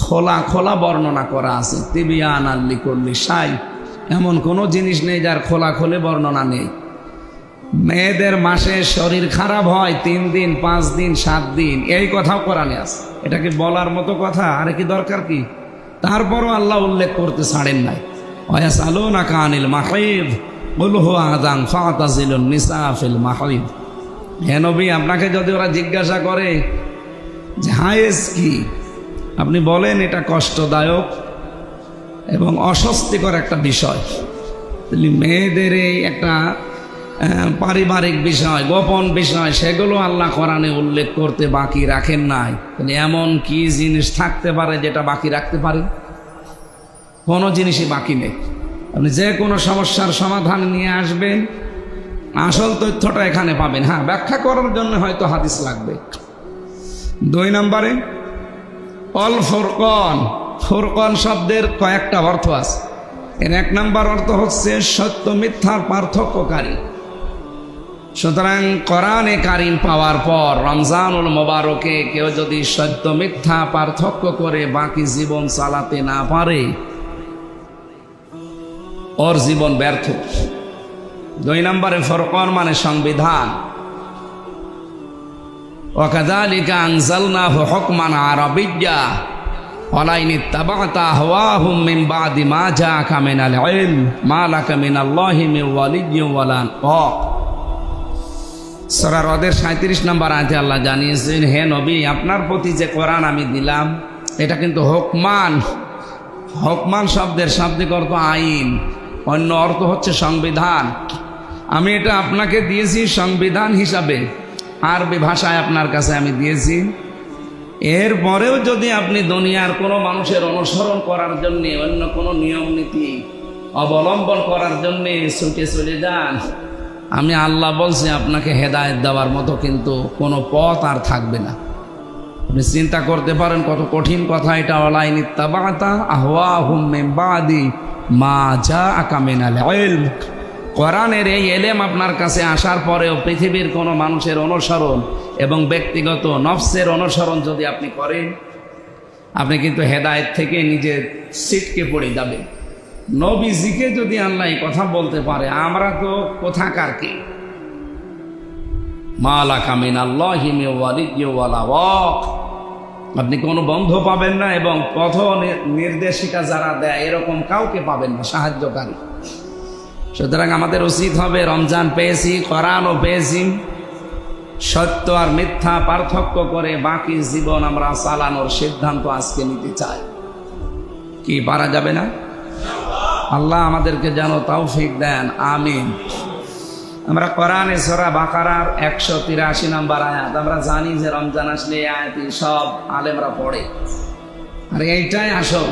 খোলা খোলা বর্ণনা করা আছে। তিবিয়ানাল লিকুল্লি শাই, এমন কোনো জিনিস নেই যার খোলা খোলে বর্ণনা নেই। মেয়েদের মাসে শরীর খারাপ হয় 3 দিন, 5 দিন, 7 দিন, এই কথাও কোরআনে আছে। এটা কি বলার মতো কথা? আরে কি দরকার কি? তারপরও আল্লাহ উল্লেখ করতে ছাড়েন নাই। ওয়ায়াসালুনাকা আনিল মাহিদ কুল হুয়া আযান ফাতাজিলুন নিসা ফিল মাহিদ। হে নবী, আপনাকে যদি ওরা জিজ্ঞাসা করে যে হায়েজ কি, আপনি বলেন এটা কষ্টদায়ক এবং অস্বস্তিকর একটা বিষয়। মেয়েদের এই একটা পারিবারিক বিষয়, গোপন বিষয়, সেগুলো আল্লাহ কোরআনে উল্লেখ করতে বাকি রাখেন নাই। এমন কি জিনিস থাকতে পারে যেটা বাকি রাখতে পারে? কোনো জিনিসই বাকি নেই। আপনি যে কোনো সমস্যার সমাধান নিয়ে আসবেন, আসল তথ্যটা এখানে পাবেন। হ্যাঁ, ব্যাখ্যা করার জন্য হয়তো হাদিস লাগবে। 2 নম্বরে অল ফুরকান, ফুরকান শব্দের কয়েকটা অর্থ আছে। এর এক নম্বর অর্থ হচ্ছে সত্য মিথ্যার পার্থক্যকারী। সুতরাং কোরআনে কারিম পাওয়ার পর রমজানুল মোবারকে কেউ যদি সত্য মিথ্যা পার্থক্য করে বাকি জীবন চালাতে না পারে, ওর জীবন ব্যর্থ। 2 নম্বরে ফুরকান মানে সংবিধান। ওয়াকাযালিকা আনজালনাহু হুকমান আরাবিয়্যা ওয়ালাইন ইত্তাবা'তা আহওয়াহুম মিন বা'দি মা জাআকা মিনাল ইলম মা লাকা মিনাল্লাহি মিন ওয়ালিয়্যিন ওয়ালা নাসীর। সূরা রদের 37 নম্বর আয়াতে আল্লাহ জানিয়েছেন, হে নবী, আপনার প্রতি যে কোরআন আমি দিলাম এটা কিন্তু হুকমান। হুকমান শব্দের শাব্দিক অর্থ আইন, অন্য অর্থ হচ্ছে সংবিধান। আমি এটা আপনাকে দিয়েছি সংবিধান হিসাবে, আরবি ভাষায় আপনার কাছে আমি দিয়েছি। এরপরেও যদি আপনি দুনিয়ার কোনো মানুষের অনুসরণ করার জন্যে, অন্য কোনো নিয়ম নীতি অবলম্বন করার জন্যে ছুটে চলে যান, আমি আল্লাহ বলছি আপনাকে হেদায়েত দেওয়ার মতো কিন্তু কোনো পথ আর থাকবে না। আপনি চিন্তা করতে পারেন কত কঠিন কথা এটা। ওয়ালাইন ইত্তাবা'তা আহওয়াহুম মিন বা'দি মা জাআকা মিনাল ইলম। কোরআনের এই এলেম আপনার কাছে আসার পরেও পৃথিবীর কোনো মানুষের অনুসরণ এবং ব্যক্তিগত নফসের অনুসরণ যদি আপনি করেন, আপনি কিন্তু হেদায়েত থেকে নিজে ছিটকে পড়ে যাবেন। নবীজিকে যদি আল্লাহ এই কথা বলতে পারে, আমরা তো কোথাকার কি? মা লাকা মিনাল্লাহি মিন ওয়ালিয়্যিন ওয়ালা ওয়াক। আপনি কোনো বন্ধু পাবেন না এবং পথ নির্দেশিকা যারা দেয় এরকম কাউকে পাবেন না, সাহায্যকারী। সুতরাং আমাদের উচিত হবে, রমজান পেয়েছি, কোরআনও পেয়েছি, সত্য আর মিথ্যা পার্থক্য করে বাকি জীবন আমরা চালানোর সিদ্ধান্ত আজকে নিতে চাই। কি পারা যাবে না? আল্লাহ আমাদেরকে যেন তৌফিক দেন, আমিন। আমরা কোরআনে সূরা বাকারার 183 নম্বর আয়াত, আমরা জানি যে রমজান আসলে এই আয়াতই সব আলেমরা পড়ে, আর এইটাই আসল।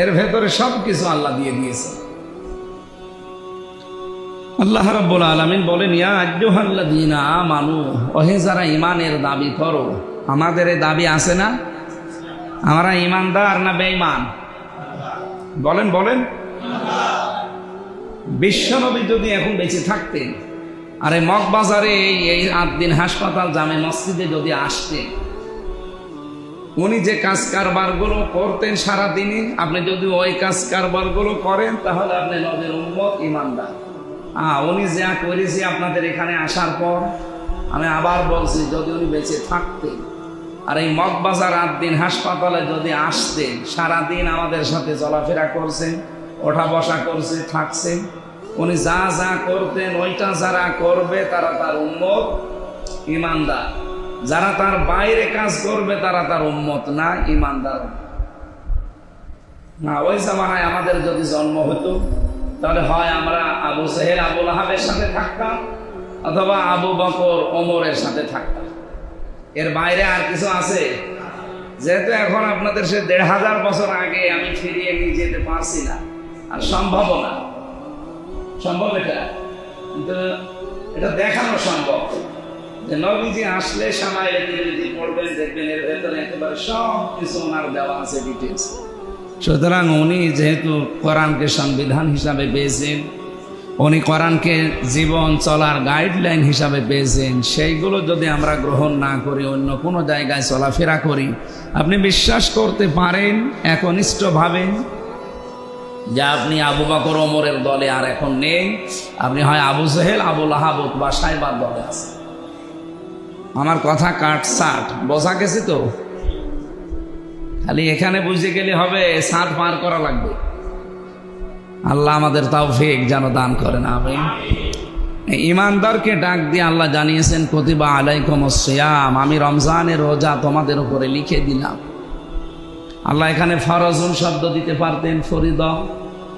এর ভেতরে সব কিছু আল্লাহ দিয়ে দিয়েছে। আল্লাহ রাব্বুল আলামিন বলেন, ইয়া আইয়ুহাল্লাযীনা আমানু, ওহে যারা ঈমানের দাবি করো। আমাদের এই দাবি আছে না? আমরা ঈমানদার না বেঈমান? বলেন বলেন। বিশ্বনবী যদি এখন বেঁচে থাকতেন আর এই মগবাজারে এই 8 দিন হাসপাতাল জামে মসজিদে যদি আসতেন, উনি যে কাজ কারবারগুলো করতেন সারাদিনে, আপনি যদি ওই কাজ কারবারগুলো করেন তাহলে আপনি নবীর উম্মত, ঈমানদার। উনি যা করেছি আপনাদের এখানে আসার পর, আমি আবার বলছি, যদি উনি বেঁচে থাকতেন আর এই মগবাজার 8 দিন হাসপাতালে যদি আসতেন, সারাদিন আমাদের সাথে চলাফেরা করছেন, ওঠা বসা করছে, থাকছেন, উনি যা যা করতেন ওইটা যারা করবে তারা তার উম্মত, ঈমানদার। যারা তার বাইরে কাজ করবে তারা তার উম্মত না, ঈমানদার না। ওই জামানায় আমাদের যদি জন্ম হতো তাহলে হয় আমরা আবু জেহেল, আবু লাহাবের সাথে থাকতাম, অথবা আবু বকর, ওমরের সাথে থাকতাম। এর বাইরে আর কিছু আছে? যেহেতু এখন আপনাদের সে 1500 বছর আগে আমি ফিরিয়ে নিয়ে যেতে পারছি না, আর সম্ভব না। সম্ভব এটা, কিন্তু এটা দেখানো সম্ভব যে নবীজি আসলে সামাইলে যদি পড়বেন, দেখবেন এর ভেতরে একেবারে সব কিছু ওনার দেওয়া আছে, ডিটেলস। সুতরাং উনি যেহেতু কোরআনকে সংবিধান হিসাবে পেয়েছেন, উনি কোরআনকে জীবন চলার গাইডলাইন হিসাবে পেয়েছেন, সেইগুলো যদি আমরা গ্রহণ না করি, অন্য কোনো জায়গায় চলাফেরা করি, আপনি বিশ্বাস করতে পারেন একনিষ্ঠভাবে যে আপনি আবু বকর, ওমরের দলে আর এখন নেই। আপনি হয় আবু জেহেল, আবু লাহাব বা সাইবার দলে আছেন। আমার কথা কাটছাট বোঝা গেছে তো? খালি এখানে বুঝে গেলে হবে, ছাদ পার করা লাগবে। আল্লাহ আমাদের তৌফিক যেন দান করেন, আমিন। ঈমানদারকে ডাক দিয়ে আল্লাহ জানিয়েছেন, কুতিবা আলাইকুমুস সিয়াম, আমি রমজানের রোজা তোমাদের উপরে লিখে দিলাম। আল্লাহ এখানে ফরজুন শব্দ দিতে পারতেন, ফরিদা,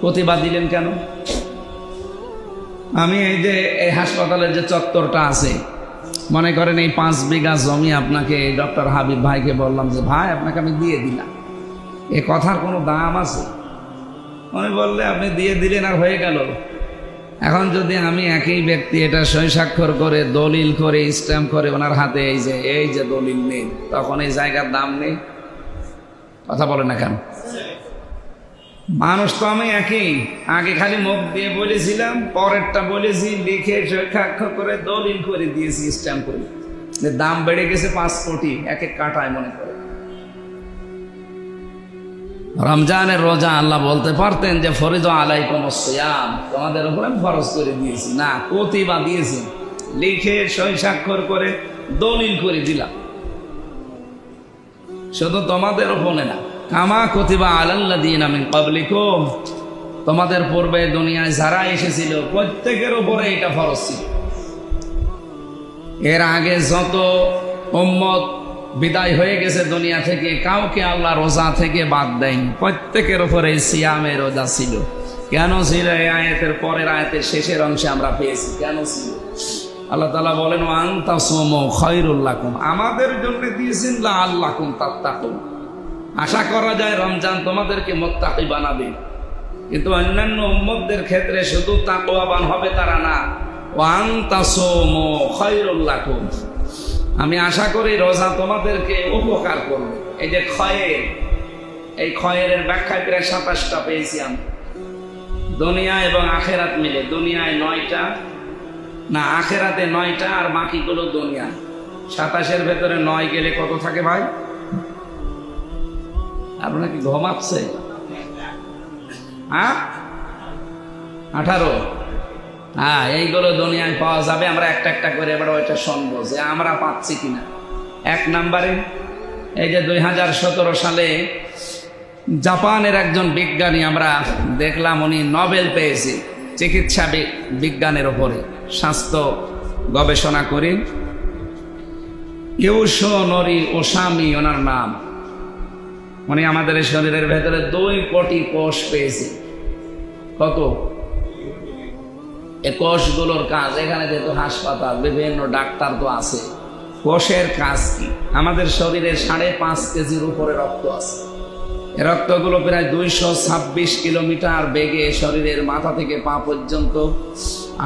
কুতিবা দিলেন কেন? আমি এই যে এই হাসপাতালের যে চত্বরটা আছে, মনে করেন এই 5 বিঘা জমি আপনাকে ডক্টর হাবিব ভাইকে বললাম যে ভাই আপনাকে আমি দিয়ে দিলাম, এ কথার কোনো দাম আছে? উনি বললে আপনি দিয়ে দিলেন আর হয়ে গেল। এখন যদি আমি একই ব্যক্তি এটা সই স্বাক্ষর করে, দলিল করে, স্ট্যাম্প করে ওনার হাতে এই যে দলিল নেই, তখন এই জায়গার দাম নেই? কথা বলে না কেন? মানুষ তো আমি একই, আগে খালি মুখ দিয়ে বলেছিলাম, পরেরটা বলেছি লিখে স্বাক্ষর করে দলিল করে দিয়েছি স্ট্যাম্প করে, দাম বেড়ে গেছে 5 কোটি এক এক কাটায় মনে করে। রমজানের রোজা আল্লাহ বলতে পারতেন যে ফরিদ আলাইকুম সিয়াম, তোমাদের উপরে ফরজ করে দিয়েছি, না কতিবা দিয়েছি, লিখে সই স্বাক্ষর করে দলিল করে দিলাম। শুধু তোমাদের উপরে না, কামা কতিবা আলাল্লাযীনা মিন ক্বাবলিকুম, তোমাদের পূর্বে দুনিয়ায় যারা এসেছিল প্রত্যেকের উপরে এটা ফরজ ছিল। এর আগে যত উম্মত বিদায় হয়ে গেছে দুনিয়া থেকে, কাউকে আল্লাহ রোজা থেকে বাদ দেয়নি, প্রত্যেকের উপরে সিয়ামে রোজা ছিল। কেন ছিল? এই আয়াতের পরের আয়াতের শেষের অংশে আমরা পেয়েছি কেন ছিল। আল্লাহ তাআলা বলেন ওয়া আনতাসুমু খায়রুল লাকুম, আমাদের জন্য দিয়েছেন লাআল্লাকুম তাত্তাকুন, আশা করা যায় রমজান তোমাদেরকে মুত্তাকি বানাবে। কিন্তু অন্যান্য উম্মতদের ক্ষেত্রে শুধু তাকওয়াবান হবে তারা না, ওয়া আনতাসুমু খায়রুল লাকুম, আমি আশা করি রোজা তোমাদেরকে উপকার করবে। এই যে খয়ের, এই খয়েরের ব্যাখ্যায় প্রায় 27টা পেয়েছি আমি, দুনিয়া এবং আখেরাত মিলে। দুনিয়ায় 9টা, না আখেরাতে 9টা আর বাকিগুলো দুনিয়া। 27-এর ভেতরে 9 গেলে কত থাকে ভাই? আপনার কি ঘুমাচ্ছে? হ্যাঁ 18। হ্যাঁ, এইগুলো দুনিয়ায় পাওয়া যাবে। আমরা একটা একটা করে এবার ওইটা শুনবো যে আমরা পাচ্ছি কিনা। 1 নম্বরে এই যে 2017 সালে জাপানের একজন বিজ্ঞানী আমরা দেখলাম, উনি নোবেল পেয়েছে চিকিৎসা বিজ্ঞানের উপরে, স্বাস্থ্য গবেষণা করে। ইউশোনোরি ওসামি ওনার নাম। উনি আমাদের শরীরের ভেতরে 2 কোটি কোষ পেয়েছে। কত? এই কোষগুলোর কাজ, এখানে যেহেতু হাসপাতাল বিভিন্ন ডাক্তার তো আছে, কোষের কাজ কি? আমাদের শরীরে 5.5 কেজির উপরে রক্ত আছে। এই রক্তগুলো প্রায় 226 কিলোমিটার বেগে শরীরের মাথা থেকে পা পর্যন্ত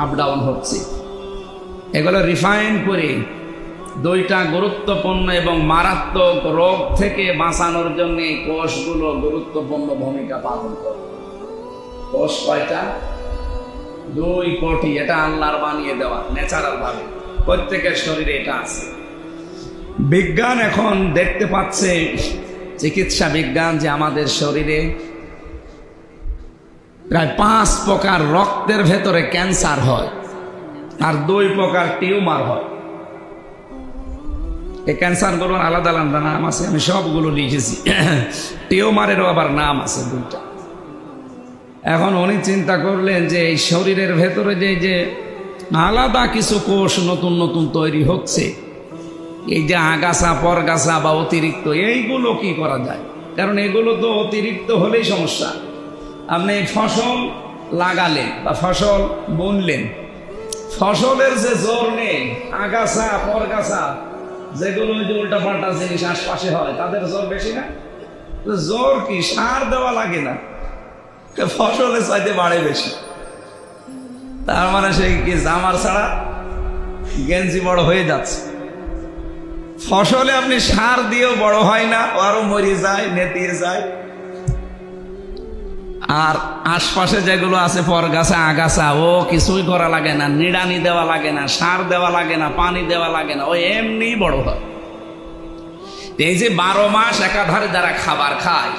আপ ডাউন হচ্ছে। এগুলো রিফাইন করে 2টা গুরুত্বপূর্ণ এবং মারাত্মক রোগ থেকে বাঁচানোর জন্য এই কোষগুলো গুরুত্বপূর্ণ ভূমিকা পালন করে। কোষ কয়টা? 2 কোটি। এটা আল্লাহর বানিয়ে দেওয়া, ন্যাচারাল ভাবে প্রত্যেকের শরীরে এটা আছে। বিজ্ঞান এখন দেখতে পাচ্ছে, চিকিৎসা বিজ্ঞান, যে আমাদের শরীরে প্রায় 5 প্রকার রক্তের ভেতরে ক্যান্সার হয় আর 2 প্রকার টিউমার হয়। এই ক্যান্সারগুলোর আলাদা আলাদা নাম আছে, আমি সবগুলো লিখেছি। টিউমারেরও আবার নাম আছে 2টা। এখন উনি চিন্তা করলেন যে এই শরীরের ভেতরে যে আলাদা কিছু কোষ নতুন নতুন তৈরি হচ্ছে, এই যে আগাছা পরগাছা বা অতিরিক্ত, এইগুলো কি করা যায়? কারণ এগুলো তো অতিরিক্ত হলেই সমস্যা। আপনি ফসল লাগালেন বা ফসল বুনলেন, ফসলের যে জোর নেই, আগাছা পরগাছা যেগুলো যে উল্টাপাল্টা জিনিস আশপাশে হয়, তাদের জোর বেশি না? জোর কি? সার দেওয়া লাগে না, ফসলের চাইতে বাড়ে বেশি। তার মানে সে কি জামার ছাড়া গেঞ্জি বড় হয়ে যাচ্ছে। ফসলে আপনি সার দিয়েও বড় হয় না, আরো মরে যায়, নেতিয়ে যায়। আর আশপাশে যেগুলো আছে পরগাছা আগাছা, ও কিছুই করা লাগে না, নিড়ানি দেওয়া লাগে না, সার দেওয়া লাগে না, পানি দেওয়া লাগে না, ও এমনি বড় হয়। এই যে 12 মাস একাধারে যারা খাবার খায়,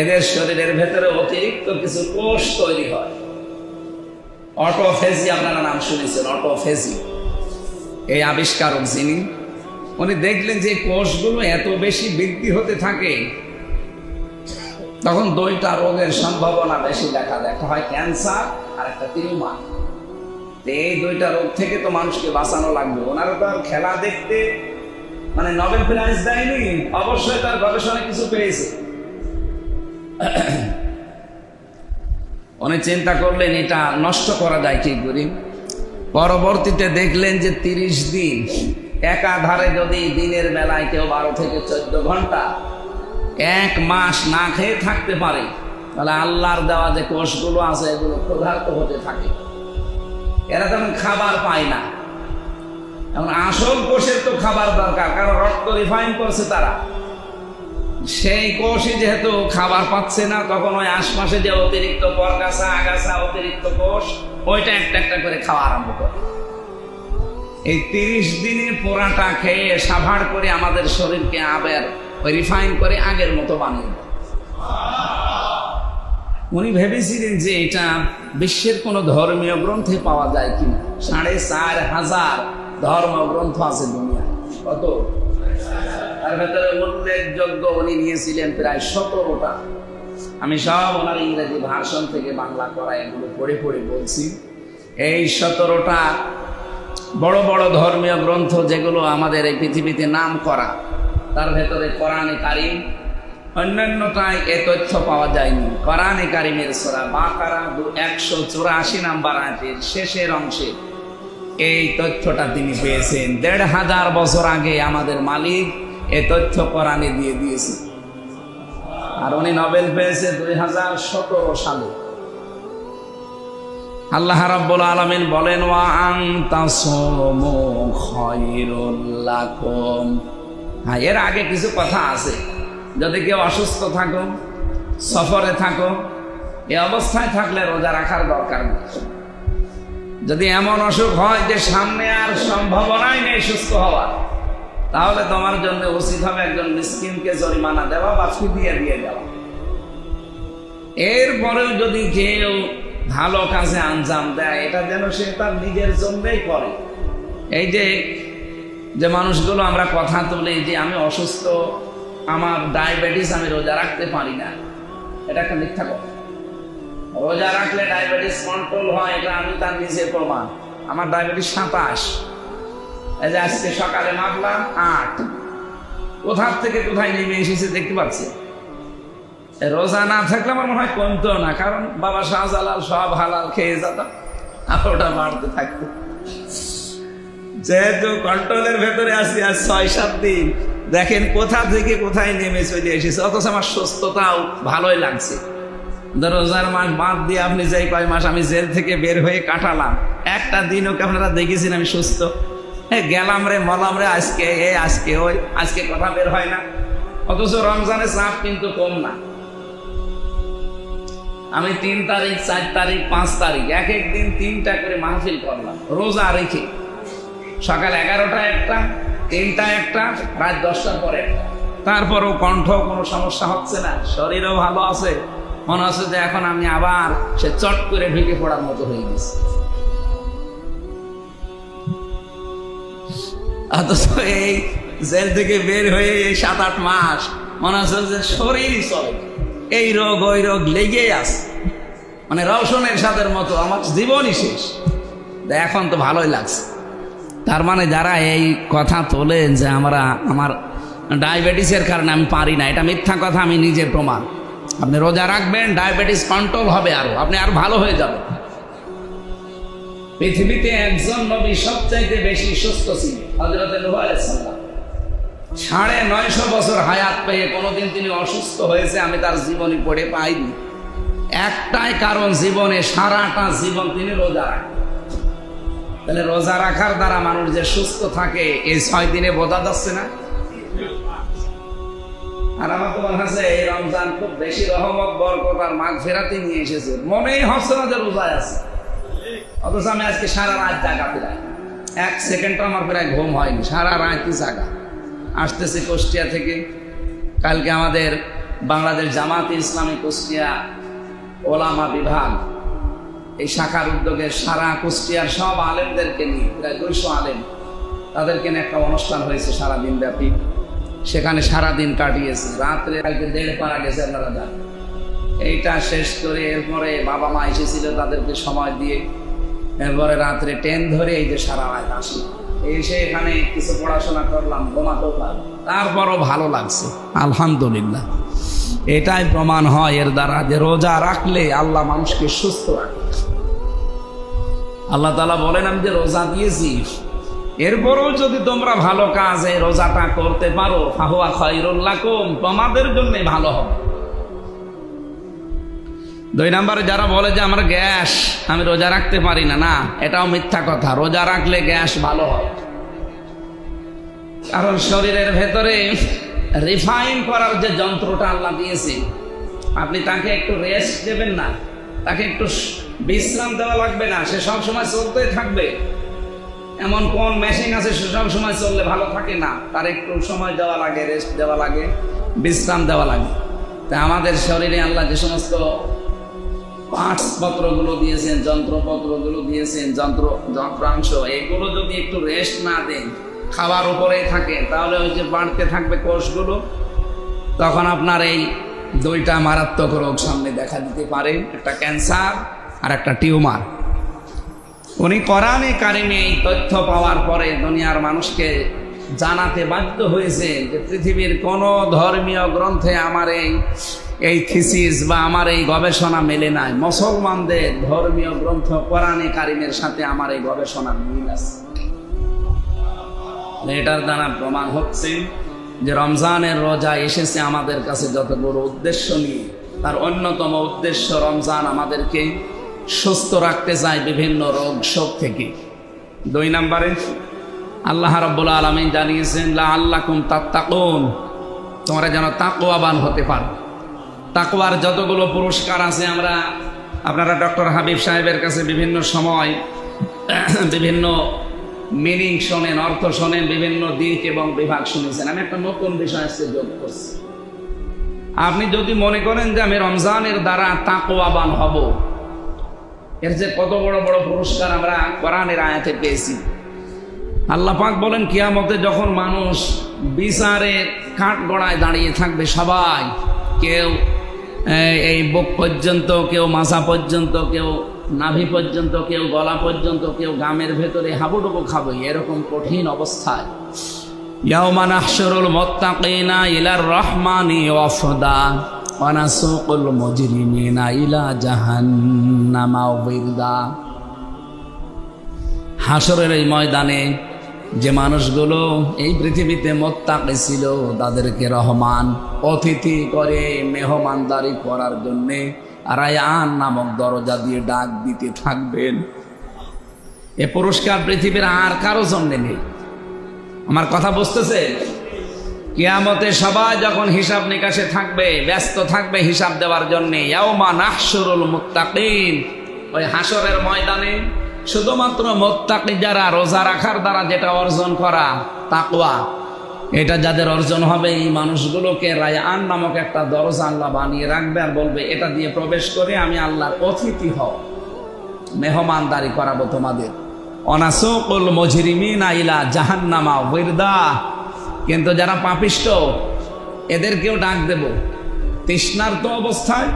এদের শরীরের ভেতরে অতিরিক্ত কিছু কোষ তৈরি হয়। অটোফেজি, আপনারা নাম শুনেছেন অটোফেজি। এই আবিষ্কারক যিনি, উনি দেখলেন যে কোষগুলো এত বেশি বৃদ্ধি হতে থাকে, তখন 2টা রোগের সম্ভাবনা বেশি দেখা দেয়। একটা হয় ক্যান্সার আর একটা টিউমার। এই 2টা রোগ থেকে তো মানুষকে বাঁচানো লাগবে। ওনারা তো আর খেলা দেখতে মানে নোবেল প্রাইজ দেয়নি, অবশ্যই তার গবেষণায় কিছু পেয়েছে। উনি চিন্তা করলেন এটা নষ্ট করা যায় কি করে। পরবর্তীতে দেখলেন যে 30 দিন একাধারে যদি দিনের বেলায় কেউ 12 থেকে 14 ঘন্টা 1 মাস না খেয়ে থাকতে পারে, তাহলে আল্লাহর দেওয়া যে কোষগুলো আছে এগুলো ক্ষুধার্ত হতে থাকে। এরা তখন খাবার পায় না। এখন আসল কোষের তো খাবার দরকার, কারণ রক্ত রিফাইন করছে তারা। সেই কোষই যেহেতু খাবার পাচ্ছে না, তখন ওই আশপাশে যে অতিরিক্ত পরগাছা আগাছা অতিরিক্ত কোষ ওইটা একটা একটা করে খাওয়া আরম্ভ করে। এই 30 দিনে পোড়াটা খেয়ে সাভার করে আমাদের শরীরকে আবার রিফাইন করে আগের মতো বানিয়ে দেয়। উনি ভেবেছিলেন যে এটা বিশ্বের কোন ধর্মীয় গ্রন্থে পাওয়া যায় কিনা। 4500 ধর্মগ্রন্থ আছে দুনিয়া। কত? তার ভেতরে উল্লেখযোগ্য উনি নিয়েছিলেন প্রায় 17টা। আমি সব ওনার ইংরেজি ভার্সন থেকে বাংলা করা এগুলো পড়ে পড়ে বলছি। এই 17টা বড় বড় ধর্মীয় গ্রন্থ যেগুলো আমাদের এই পৃথিবীতে নাম করা, তার ভেতরে কোরআনে কারিম, অন্যান্যটায় এ তথ্য পাওয়া যায়নি। কোরআনে কারিমের সূরা বাকারা 184 নাম্বার আয়াতের শেষের অংশে এই তথ্যটা তিনি পেয়েছেন। 1500 বছর আগে আমাদের মালিক এ তথ্য কোরআনে দিয়ে দিয়েছে। আর উনি নোবেল পেয়েছে 2017 সালে। আল্লাহ রাব্বুল আলামিন বলেন, ওয়া আনতাসুমু খায়রুল লাকুম। হ্যাঁ, এর আগে কিছু কথা আছে। যদি কেউ অসুস্থ থাকো, সফরে থাকো, এই অবস্থায় থাকলে রোজা রাখার দরকার নেই। যদি এমন অসুখ হয় যে সামনে আর সম্ভাবনাই নেই সুস্থ হওয়ার, তাহলে তোমার জন্য উচিত হবে একজন মিসকিনকে জরিমানা দেওয়া বা ফিদিয়া দিয়ে দেওয়া। এরপরেও যদি কেউ ভালো কাজে আঞ্জাম দেয়, এটা যেন সে তার নিজের জন্যই করে। এই যে মানুষগুলো আমরা কথা তুলি যে আমি অসুস্থ, আমার ডায়াবেটিস, আমি রোজা রাখতে পারি না, এটা একটা মিথ্যা কথা। রোজা রাখলে ডায়াবেটিস কন্ট্রোল হয়, এটা আমি তার নিজের প্রমাণ। আমার ডায়াবেটিস 27, এই যে আজকে সকালে মাপলাম 8। কোথার থেকে কোথায় নেমে এসেছে দেখতে পাচ্ছি। রোজা না থাকলে আমার মনে হয় কমতো না, কারণ বাবা শাহজালাল সব হালাল খেয়ে যেতাম, আর ওটা বাড়তে থাকতো। যেহেতু কন্ট্রোলের ভেতরে আছি আজ 6-7 দিন, দেখেন কোথা থেকে কোথায় নেমে চলে এসেছে। অথচ আমার সুস্থতাও ভালোই লাগছে। রোজার মাস বাদ দিয়ে আপনি যেই কয় মাস আমি জেল থেকে বের হয়ে কাটালাম, একটা দিনও আপনারা দেখেছেন আমি সুস্থ? গেলাম রে মলাম রে, আজকে ওই আজকে কথা বের হয় না। অথচ রমজানের চাপ কিন্তু কম না। আমি 3 তারিখ, 4 তারিখ, 5 তারিখ এক এক দিন 3টা করে মাহফিল করলাম রোজা রেখে। সকাল 11টায় একটা, 3টায় একটা, রাত 10টার পরে একটা। তারপরও কণ্ঠ কোনো সমস্যা হচ্ছে না, শরীরও ভালো আছে। মনে হচ্ছে যে এখন আমি আবার সে চট করে ঢুকে পড়ার মতো হয়ে গেছে। অথচ এই জেল থেকে বের হয়ে এই 7-8 মাস মনে হচ্ছে যে শরীরই চলে, এই রোগ ওই রোগ লেগেই আছে, মানে রওশনের সাথের মতো আমার জীবনই শেষ। এখন তো ভালোই লাগছে। তার মানে যারা এই কথা তোলেন যে আমার ডায়াবেটিসের কারণে আমি পারি না, এটা মিথ্যা কথা, আমি নিজে প্রমাণ। আপনি রোজা রাখবেন, ডায়াবেটিস কন্ট্রোল হবে, আপনি আর ভালো হয়ে যাবেন। পৃথিবীতে একজন নবী সবচাইতে বেশি সুস্থ ছিল, হযরত নূহ আলাইহিস সালাম। 950 বছর হায়াত পেয়ে কোনোদিন তিনি অসুস্থ হয়েছে আমি তার জীবনী পড়ে পাইনি। একটাই কারণ, জীবনে সারাটা জীবন তিনি রোজা রাখেন। তাহলে রোজা রাখার দ্বারা মানুষ যে সুস্থ থাকে এই 6 দিনে বোঝা যাচ্ছে না? আর আমার তো মনে হচ্ছে এই রমজান খুব বেশি রহমত, বরকত আর মাগফিরাত নিয়ে এসেছে। মনেই হচ্ছে না যে রোজায় আছে। অথচ আমি আজকে সারা রাত জাগা, প্রায় 1 সেকেন্ড আমার প্রায় ঘুম হয়নি, সারা রাতই জাগা। আসতেছে কুষ্টিয়া থেকে, কালকে আমাদের বাংলাদেশ জামাতে ইসলামী কুষ্টিয়া ওলামা বিভাগ এই শাখার উদ্যোগে সারা কুষ্টিয়ার সব আলেমদেরকে নিয়ে, প্রায় 200 আলেম, তাদেরকে নিয়ে একটা অনুষ্ঠান হয়েছে সারাদিন ব্যাপী। সেখানে সারাদিন কাটিয়েছে, রাত্রে কালকে 1.5 পারা গেছে, আপনারা জানেন। এইটা শেষ করে এরপরে বাবা মা এসেছিল, তাদেরকে সময় দিয়ে এরপরে রাত্রে ট্রেন ধরে এই যে সারা রাত আসি, এসে এখানে কিছু পড়াশোনা করলাম, ঘুমাতেও পারলাম, তারপরও ভালো লাগছে আলহামদুলিল্লাহ। এটাই প্রমাণ হয় এর দ্বারা যে রোজা রাখলে আল্লাহ মানুষকে সুস্থ রাখে। আল্লাহ তাআলা বলেন, আমি যে রোজা দিয়েছি, এরপরেও যদি তোমরা ভালো কাজে রোজাটা করতে পারো, ফাহুয়া খায়রুল লাকুম, তোমাদের জন্য ভালো হবে। 2 নম্বরে যারা বলে যে আমার গ্যাস, আমি রোজা রাখতে পারি না, না, এটাও মিথ্যা কথা। রোজা রাখলে গ্যাস ভালো হয়, কারণ শরীরের ভেতরে রিফাইন করার যে যন্ত্রটা আল্লাহ দিয়েছে, আপনি তাকে একটু রেস্ট দেবেন না, তাকে একটু বিশ্রাম দেওয়া লাগবে না, সে সবসময় চলতেই থাকবে। এমন কোন মেশিন আছে সে সবসময় চললে ভালো থাকে না, তার একটু সময় দেওয়া লাগে, রেস্ট দেওয়া লাগে, বিশ্রাম দেওয়া লাগে। তা আমাদের শরীরে আল্লাহ যে সমস্ত পার্টস পত্রগুলো দিয়েছেন, যন্ত্রপত্রগুলো দিয়েছেন, যন্ত্রাংশ, এগুলো যদি একটু রেস্ট না দেন, খাবার উপরেই থাকে, তাহলে ওই যে বাড়তে থাকবে কোষগুলো, তখন আপনার এই দুইটা মারাত্মক রোগ সামনে দেখা দিতে পারে, একটা ক্যান্সার আর একটা টিউমার। উনি কোরআনে কারিমে এই তথ্য পাওয়ার পরে দুনিয়ার মানুষকে জানাতে বাধ্য হয়েছে যে পৃথিবীর কোন ধর্মীয় গ্রন্থে আমার এই থিসিস বা আমার এই গবেষণা মেলে নাই। মুসলমানদের ধর্মীয় গ্রন্থ কোরআনে কারিমের সাথে আমার এই গবেষণার মিল আছে। এটার দ্বারা প্রমাণ হচ্ছে যে রমজানের রোজা এসেছে আমাদের কাছে যতগুলো উদ্দেশ্য নিয়ে, তার অন্যতম উদ্দেশ্য রমজান আমাদেরকে সুস্থ রাখতে চায় বিভিন্ন রোগ শোক থেকে। 2 নম্বরে আল্লাহ রাব্বুল আলামিন জানিয়েছেন লাআল্লাকুম তাত্তাকুন, তোমরা যেন তাকওয়াবান হতে পারো। তাকওয়ার যতগুলো পুরস্কার আছে, আপনারা ডক্টর হাবিব সাহেবের কাছে বিভিন্ন সময় বিভিন্ন মিনিং শোনেন, অর্থ শোনেন, বিভিন্ন দিক এবং বিভাগ শুনেছেন। আমি একটা নতুন বিষয় আজকে যোগ করছি। আপনি যদি মনে করেন যে আমি রমজানের দ্বারা তাকওয়াবান হব, এর যে কত বড় বড় পুরস্কার আমরা কোরআনের আয়াতে পেয়েছি। আল্লাহ পাক বলেন কিয়ামতে যখন মানুষ বিচারের কাঠগড়ায় দাঁড়িয়ে থাকবে, সবাই, কেউ এই বুক পর্যন্ত, কেউ মাথা পর্যন্ত, কেউ নাভি পর্যন্ত, কেউ গলা পর্যন্ত, কেউ গামের ভেতরে হাবুডুবু খাবে, এরকম কঠিন অবস্থায় ইয়াউমা নাহশুরুল মুত্তাকিনা ইলার রহমানি ওয়াফদা ওয়া নাসুকুল মুজরিমিনা ইলা জাহান্নামা ওয়িরদা। হাসরের এই ময়দানে যে মানুষগুলো এই পৃথিবীতে মুত্তাকি ছিল, তাদেরকে রহমান অতিথি করে মেহমানদারি করার জন্যে রায়ান নামক দরজা দিয়ে ডাক দিতে থাকবেন। এ পুরস্কার পৃথিবীর আর কারো জন্য নেই। আমার কথা বুঝতেছে? কিয়ামতে সবাই যখন হিসাব নিকাশে থাকবে, ব্যস্ত থাকবে হিসাব দেওয়ার জন্যে, ইয়াউমা নাহশুরুল মুত্তাকিন, ওই হাসরের ময়দানে শুধুমাত্র মুত্তাকি যারা, রোজা রাখার দ্বারা যেটা অর্জন করা তাকওয়া, এটা যাদের অর্জন হবে, এই মানুষগুলোকে রায়ান নামক একটা দরজা আল্লাহ বানিয়ে রাখবে আর বলবে এটা দিয়ে প্রবেশ করে আমি আল্লাহর অতিথি হও, মেহমানদারি করাবো তোমাদের। অনাসুকুল মুজরিমিনা ইলা জাহান্নামা ওয়িরদা। কিন্তু যারা পাপিষ্ট, এদেরকেও ডাক দেব তৃষ্ণার্ত অবস্থায়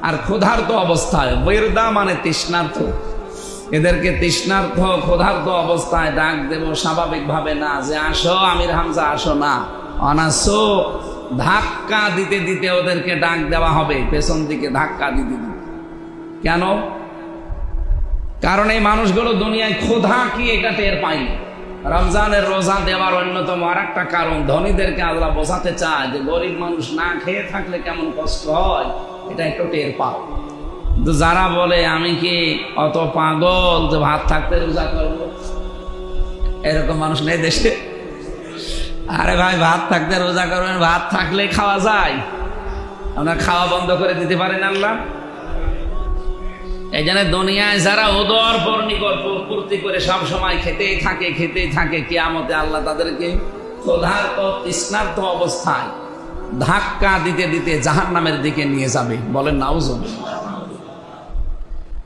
আর ক্ষুধার্ত অবস্থায়। ওয়িরদা মানে তৃষ্ণার্ত, এদেরকে তৃষ্ণার্থ ক্ষুধার্ত অবস্থায় ডাক দেব, স্বাভাবিকভাবে না যে আসো আমির হামজা আসো, না, অনাসো, ধাক্কা দিতে দিতে ওদেরকে ডাক দেওয়া হবে, পেছন দিকে ধাক্কা দিতে দিতে। কেন? কারণ এই মানুষগুলো দুনিয়ায় ক্ষুধা কি এটা টের পায়নি। রমজানের রোজা দেওয়ার অন্যতম আর একটা কারণ, ধনীদেরকে আল্লাহ বোঝাতে চায় যে গরিব মানুষ না খেয়ে থাকলে কেমন কষ্ট হয়, এটা একটু টের পাও। কিন্তু যারা বলে আমি কি অত পাগল যে ভাত থাকতে রোজা করবো, এরকম মানুষ নেই দেশে। আরে ভাই, ভাত থাকতে রোজা করবেন, ভাত থাকলে খাওয়া যায়, আপনার খাওয়া বন্ধ করে দিতে পারেন আল্লাহ? এই জন্য দুনিয়ায় যারা উদর পূর্তি করে সব সময় খেতেই থাকে, কিয়ামতে আল্লাহ তাদেরকে ক্ষুধার্ত তৃষ্ণার্ত অবস্থায় ধাক্কা দিতে দিতে জাহান্নামের দিকে নিয়ে যাবে। বলেন নাউজুবিল্লাহ।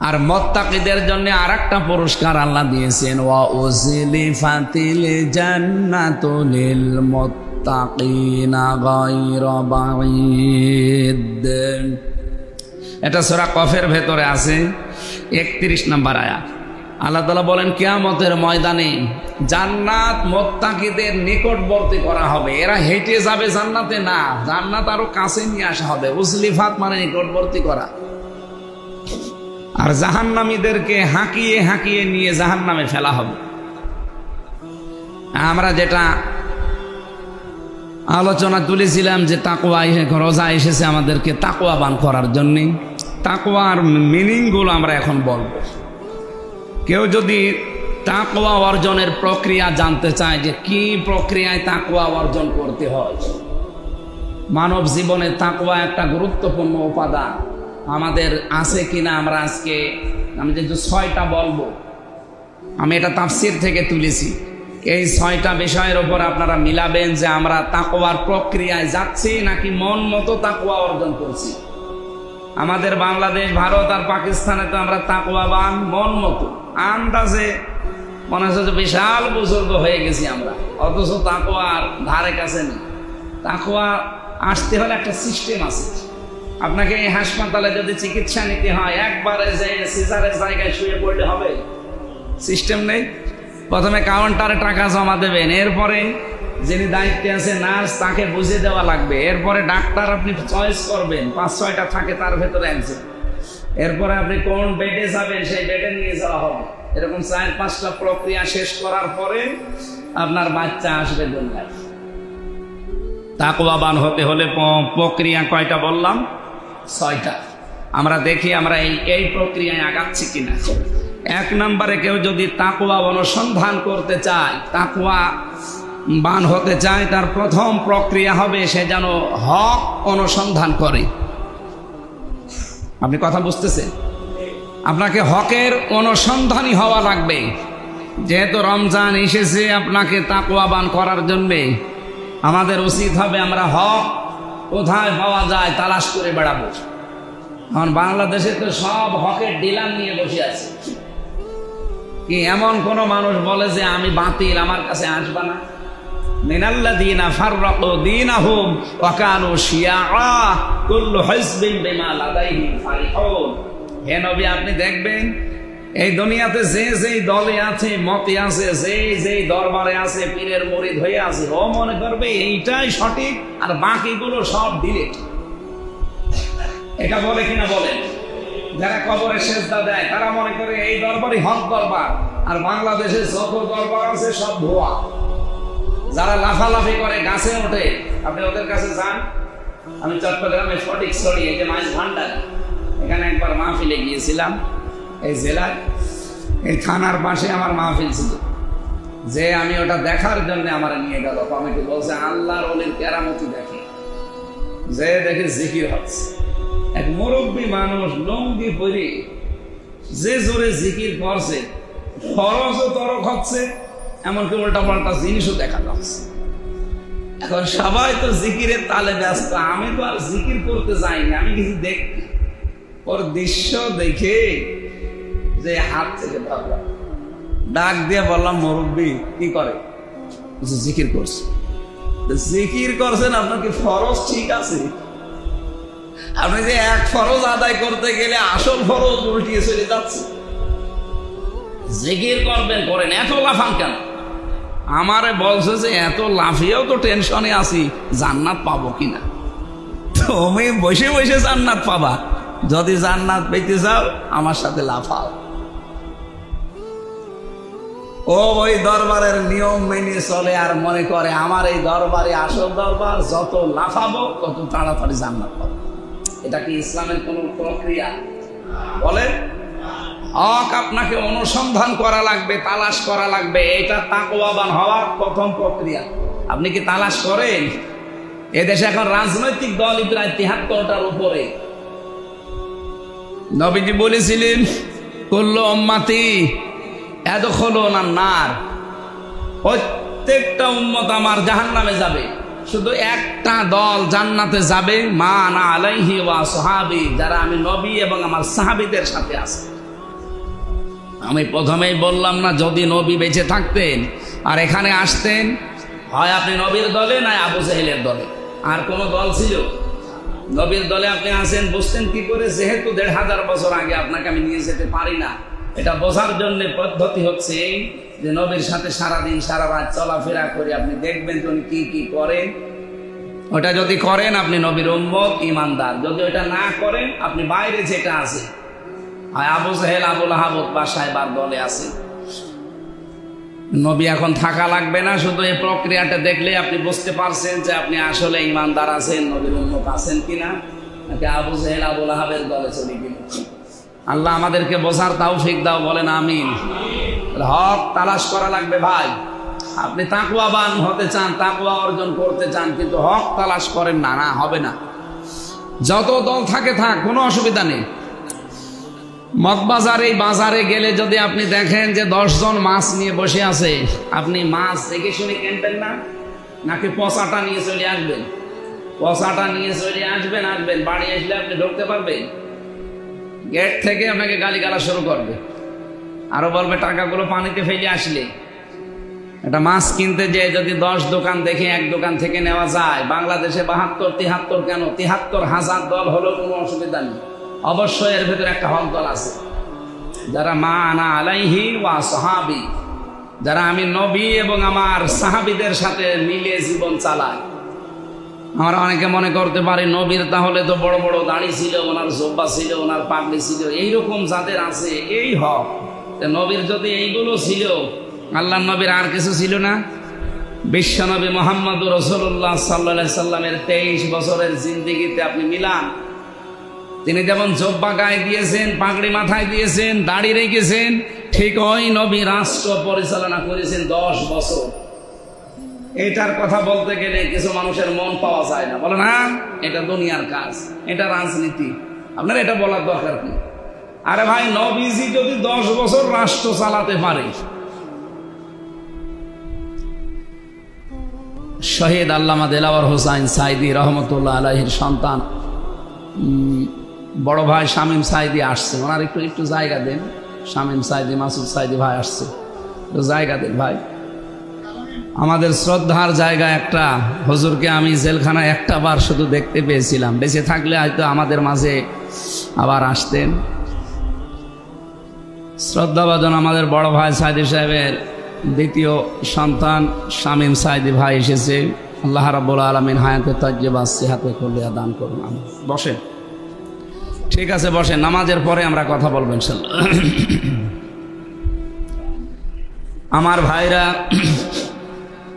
আর মুত্তাকিদের জন্য আরেকটা পুরস্কার আল্লাহ দিয়েছেন, ওয়া উযলিফাতিল জান্নাতু লিল মুত্তাকিনা গায়রা বাঈদ। এটা সূরা কফের ভেতরে আছে, 31 নম্বর আয়াত। আল্লাহ তাআলা বলেন কিয়ামতের ময়দানে জান্নাত মুত্তাকিদের নিকটবর্তী করা হবে। এরা হেঁটে যাবে জান্নাতে না, জান্নাত আরো কাছে নিয়ে আসা হবে। উযলিফাত মানে নিকটবর্তী করা। আর জাহান্নামীদেরকে হাঁকিয়ে হাঁকিয়ে নিয়ে জাহান্নামে ফেলা হবে। আমরা যেটা আলোচনা তুলেছিলাম যে তাকওয়া, রোজা এসেছে আমাদেরকে তাকওয়াবান করার জন্য। তাকওয়ার মিনিংগুলো আমরা এখন বলবো। কেউ যদি তাকওয়া অর্জনের প্রক্রিয়া জানতে চায় যে কি প্রক্রিয়ায় তাকওয়া অর্জন করতে হয়, মানব জীবনে তাকওয়া একটা গুরুত্বপূর্ণ উপাদান আমাদের আছে কিনা আমরা আজকে আমি যেহেতু 6টা বলবো, আমি এটা তাফসীর থেকে তুলেছি। এই 6টা বিষয়ের উপর আপনারা মিলাবেন যে আমরা তাকওয়ার প্রক্রিয়ায় যাচ্ছি নাকি মন মতো তাকওয়া অর্জন করছি। আমাদের বাংলাদেশ, ভারত আর পাকিস্তানে তো আমরা তাকওয়াবান মন মতো, আন্দাজে মনে হচ্ছে যে বিশাল বুজুর্গ হয়ে গেছি আমরা, অথচ তাকওয়ার ধারে কাছে নেই। তাকওয়া আসতে হলে একটা সিস্টেম আছে। আপনাকে এই হাসপাতালে যদি চিকিৎসা নিতে হয় একবারে যে সিজারের জায়গায় শুয়ে পড়লে হবে? সিস্টেম নেই। প্রথমে কাউন্টারে টাকা জমা দেবেন, এরপরে যিনি দায়িত্বে আছে নার্স তাকে বুঝিয়ে দেওয়া লাগবে, এরপরে ডাক্তার আপনি চয়েস করবেন, 5-6টা থাকে তার ভেতরে একজন, এরপরে আপনি কোন বেডে যাবেন সেই বেডে নিয়ে যাওয়া হবে। এরকম 4-5টা প্রক্রিয়া শেষ করার পরে আপনার বাচ্চা আসবে দুনিয়ায়। তাকওয়াবান হতে হলে প্রক্রিয়া কয়টা বললাম? 6টা। আমরা দেখি আমরা এই প্রক্রিয়ায় আগাচ্ছি কিনা। 1 নম্বরে কেউ যদি তাকওয়া অনুসন্ধান করতে চায়, তাকওয়া বান হতে চায়, তার প্রথম প্রক্রিয়া হবে সে যেন হক অনুসন্ধান করে। আপনি কথা বুঝতেছেন? আপনাকে হকের অনুসন্ধানী হওয়া লাগবে। যেহেতু রমজান এসেছে আপনাকে তাকওয়াবান করার জন্যে, আমাদের উচিত হবে আমরা হক কোথায় পাওয়া যায় তালাশ করে বেড়াবো। এখন বাংলাদেশে তো সব হকের ডিলার নিয়ে বসে আছে। কি এমন কোন মানুষ বলে যে আমি বাতিল, আমার কাছে আসবা না? মিনাল্লাযীনা ফাররাকু দীনাহুম ওয়া কানু শিয়া কুল্লু হিজবিন বিমা লাদাইহিম ফারিহুন। হে নবী, আপনি দেখবেন এই দুনিয়াতে যে যেই দলে আছে, মতে আছে, যে যেই দরবারে আছে, পীরের মুরিদ হয়ে আছে, ও মনে করবে এইটাই সঠিক আর বাকিগুলো সব ডিলেট। এটা বলে কিনা বলেন? যারা কবরে সেজদা দেয় তারা মনে করে এই দরবারই হক দরবার, আর বাংলাদেশে যত দরবার আছে সব ভুয়া। যারা লাফালাফি করে, গাছে ওঠে, আপনি ওদের কাছে যান। আমি চট্টগ্রামে ফটিকছড়ি, এই যে মাছ ভান্ডার, এখানে একবার মাহফিলে গিয়েছিলাম। এই জেলায় এই থানার পাশে আমার মাহফিল ছিল, যে আমি ওটা দেখার জন্য আমার নিয়ে গেল কমিটি। বলছে আল্লাহর ওলির কেরামতি দেখে, যে দেখে জিকির হচ্ছে। এক মুরব্বী মানুষ লুঙ্গি পরে যে জোরে জিকির করছে, ফরজও তরক হচ্ছে, এমনকি উল্টা পাল্টা জিনিসও দেখা যাচ্ছে। এখন সবাই তো জিকিরের তালে ব্যস্ত, আমি তো আর জিকির করতে যাইনি, আমি কিছু দেখি। ওর দৃশ্য দেখে যে হাত থেকে ভাবলাম, ডাক দিয়ে বললাম, মুরব্বী কি করে? জিকির করছে। জিকির করছেন, আপনার কি ফরজ ঠিক আছে? আপনি যে এক ফরজ আদায় করতে গেলে আসল ফরজ উল্টিয়ে চলে যাচ্ছে। জিকির করবেন, করেন, এত লাফান কেন? আমারে বলছে যে এত লাফিয়েও তো টেনশনে আছি জান্নাত পাবো কিনা। তুমি বসে বসে জান্নাত পাবা, যদি জান্নাত পেতে যাও আমার সাথে লাফাও। ও ওই দরবারের নিয়ম মেনে চলে আর মনে করে আমার এই দরবারে আসল দরবার, যত লাফাবো তত তাড়াতাড়ি জান্নাত পাবো। এটা কি ইসলামের কোন প্রক্রিয়া? বলে হক আপনাকে অনুসন্ধান করা লাগবে, তালাশ করা লাগবে। এটা তাকওয়াবান হওয়ার প্রথম প্রক্রিয়া। আপনি কি তালাশ করেন? এদেশে এখন রাজনৈতিক দল প্রায় 73টার উপরে। নবীজি বলেছিলেন কুল্লু উম্মতি ইয়াদখুলুনা নার, প্রত্যেকটা উম্মত আমার জাহান্নামে যাবে, শুধু একটা দল জান্নাতে যাবে, মা আনা আলাইহি ওয়া সাহাবী, যারা আমি নবী এবং আমার সাহাবীদের সাথে আছে। আমি প্রথমেই বললাম না, যদি নবী বেঁচে থাকতেন আর এখানে আসতেন, হয় আপনি নবীর দলে না আবু জাহেলের দলে। আর কোন দল ছিল? নবীর দলে আপনি আসেন, বুঝতেন কি করে? যেহেতু 1500 বছর আগে আপনাকে আমি নিয়ে যেতে পারি না। এটা বোঝার জন্য পদ্ধতি হচ্ছে এই যে নবীর সাথে সারাদিন সারা রাত চলাফেরা করে আপনি দেখবেন উনি কি কি করেন। ওটা যদি করেন আপনি নবীর উম্মত, ইমানদার। যদি ওটা না করেন আপনি বাইরে যেটা আছে, হয় আবু জাহেল, আবু লাহাব বা সাহেবার দলে আছে। নবী এখন থাকা লাগবে না, শুধু এই প্রক্রিয়াটা দেখলে আপনি বুঝতে পারছেন যে আপনি আসলে ইমানদার আছেন, নবীর উম্মত আছেন কিনা, নাকি আবু জাহেল, আবু লাহাবের দলে চলে গেল। আল্লাহ আমাদেরকে বোঝার তৌফিক দাও, বলেন আমিন। হক তালাশ করা লাগবে ভাই। আপনি তাকওয়াবান হতে চান, তাকওয়া অর্জন করতে চান, কিন্তু হক তালাশ করেন না, না হবে না। যত দল থাকে থাক, কোনো অসুবিধা নেই। মগবাজার এই বাজারে গেলে যদি আপনি দেখেন যে 10 জন মাছ নিয়ে বসে আছে, আপনি মাছ দেখে শুনে কিনবেন না, নাকি পচাটা নিয়ে চলে আসবেন? পচাটা নিয়ে চলে আসবেন, বাড়ি আসলে আপনি ঢুকতে পারবেন? গেট থেকে আপনাকে গালিগালা শুরু করবে, আরো বলবে টাকাগুলো পানিতে ফেলে আসলে। একটা মাছ কিনতে যেয়ে যদি 10 দোকান দেখে এক দোকান থেকে নেওয়া যায়, বাংলাদেশে 72, 73 কেন 73,000 দল হলেও কোনো অসুবিধা নেই। অবশ্যই এর ভেতরে একটা হক দল আছে, যারা মা আনা আলাইহি ওয়া সাহাবি, যারা আমি নবী এবং আমার সাহাবীদের সাথে মিলে জীবন চালায়। আমরা অনেকে মনে করতে পারি নবীর তাহলে তো বড় বড় দাড়ি ছিল, ওনার জোব্বা ছিল, ওনার পাগড়ি ছিল, এইরকম যাদের আছে এই হক। নবীর যদি এইগুলো ছিল, আল্লাহ নবীর আর কিছু ছিল না? বিশ্ব নবী মুহাম্মদুর রাসূলুল্লাহ সাল্লাল্লাহু আলাইহি সাল্লামের 23 বছরের জিন্দেগিতে আপনি মিলান, তিনি যেমন জোব্বা গায়ে দিয়েছেন, পাগড়ি মাথায় দিয়েছেন, দাড়ি রেখেছেন, ঠিক ওই নবী রাষ্ট্র পরিচালনা করেছেন 10 বছর। এটার কথা বলতে গেলে কিছু মানুষের মন পাওয়া যায় না, বলে না এটা দুনিয়ার কাজ, এটা রাজনীতি, আপনার এটা বলার দরকার কি? আরে ভাই, নবীজি যদি 10 বছর রাষ্ট্র চালাতে পারে, শহীদ আল্লামা দেলাওয়ার হোসাইন সাইদি রহমতুল্লাহ আলাইহির সন্তান বড় ভাই শামীম সাইদি আসছে, ওনার একটু জায়গা দেন। শামীম সাইদি, মাসুদ সাইদি ভাই আসছে, একটু জায়গা দেন ভাই। আমাদের শ্রদ্ধার জায়গা একটা হুজুরকে আমি জেলখানায় একটা বার শুধু দেখতে পেয়েছিলাম, বেঁচে থাকলে হয়তো আমাদের মাঝে আবার আসতেন। শ্রদ্ধাভাজন আমাদের বড় ভাই সাইদি সাহেবের দ্বিতীয় সন্তান শামীম সাইদি ভাই এসেছে। আল্লাহ রাব্বুল আলামিন হায়াতে তাজ্জিবা সিহাতে কুল্লিয়া দান করুন। বসেন, ঠিক আছে বসেন, নামাজের পরে আমরা কথা বলবো ইনশাআল্লাহ। আমার ভাইরা,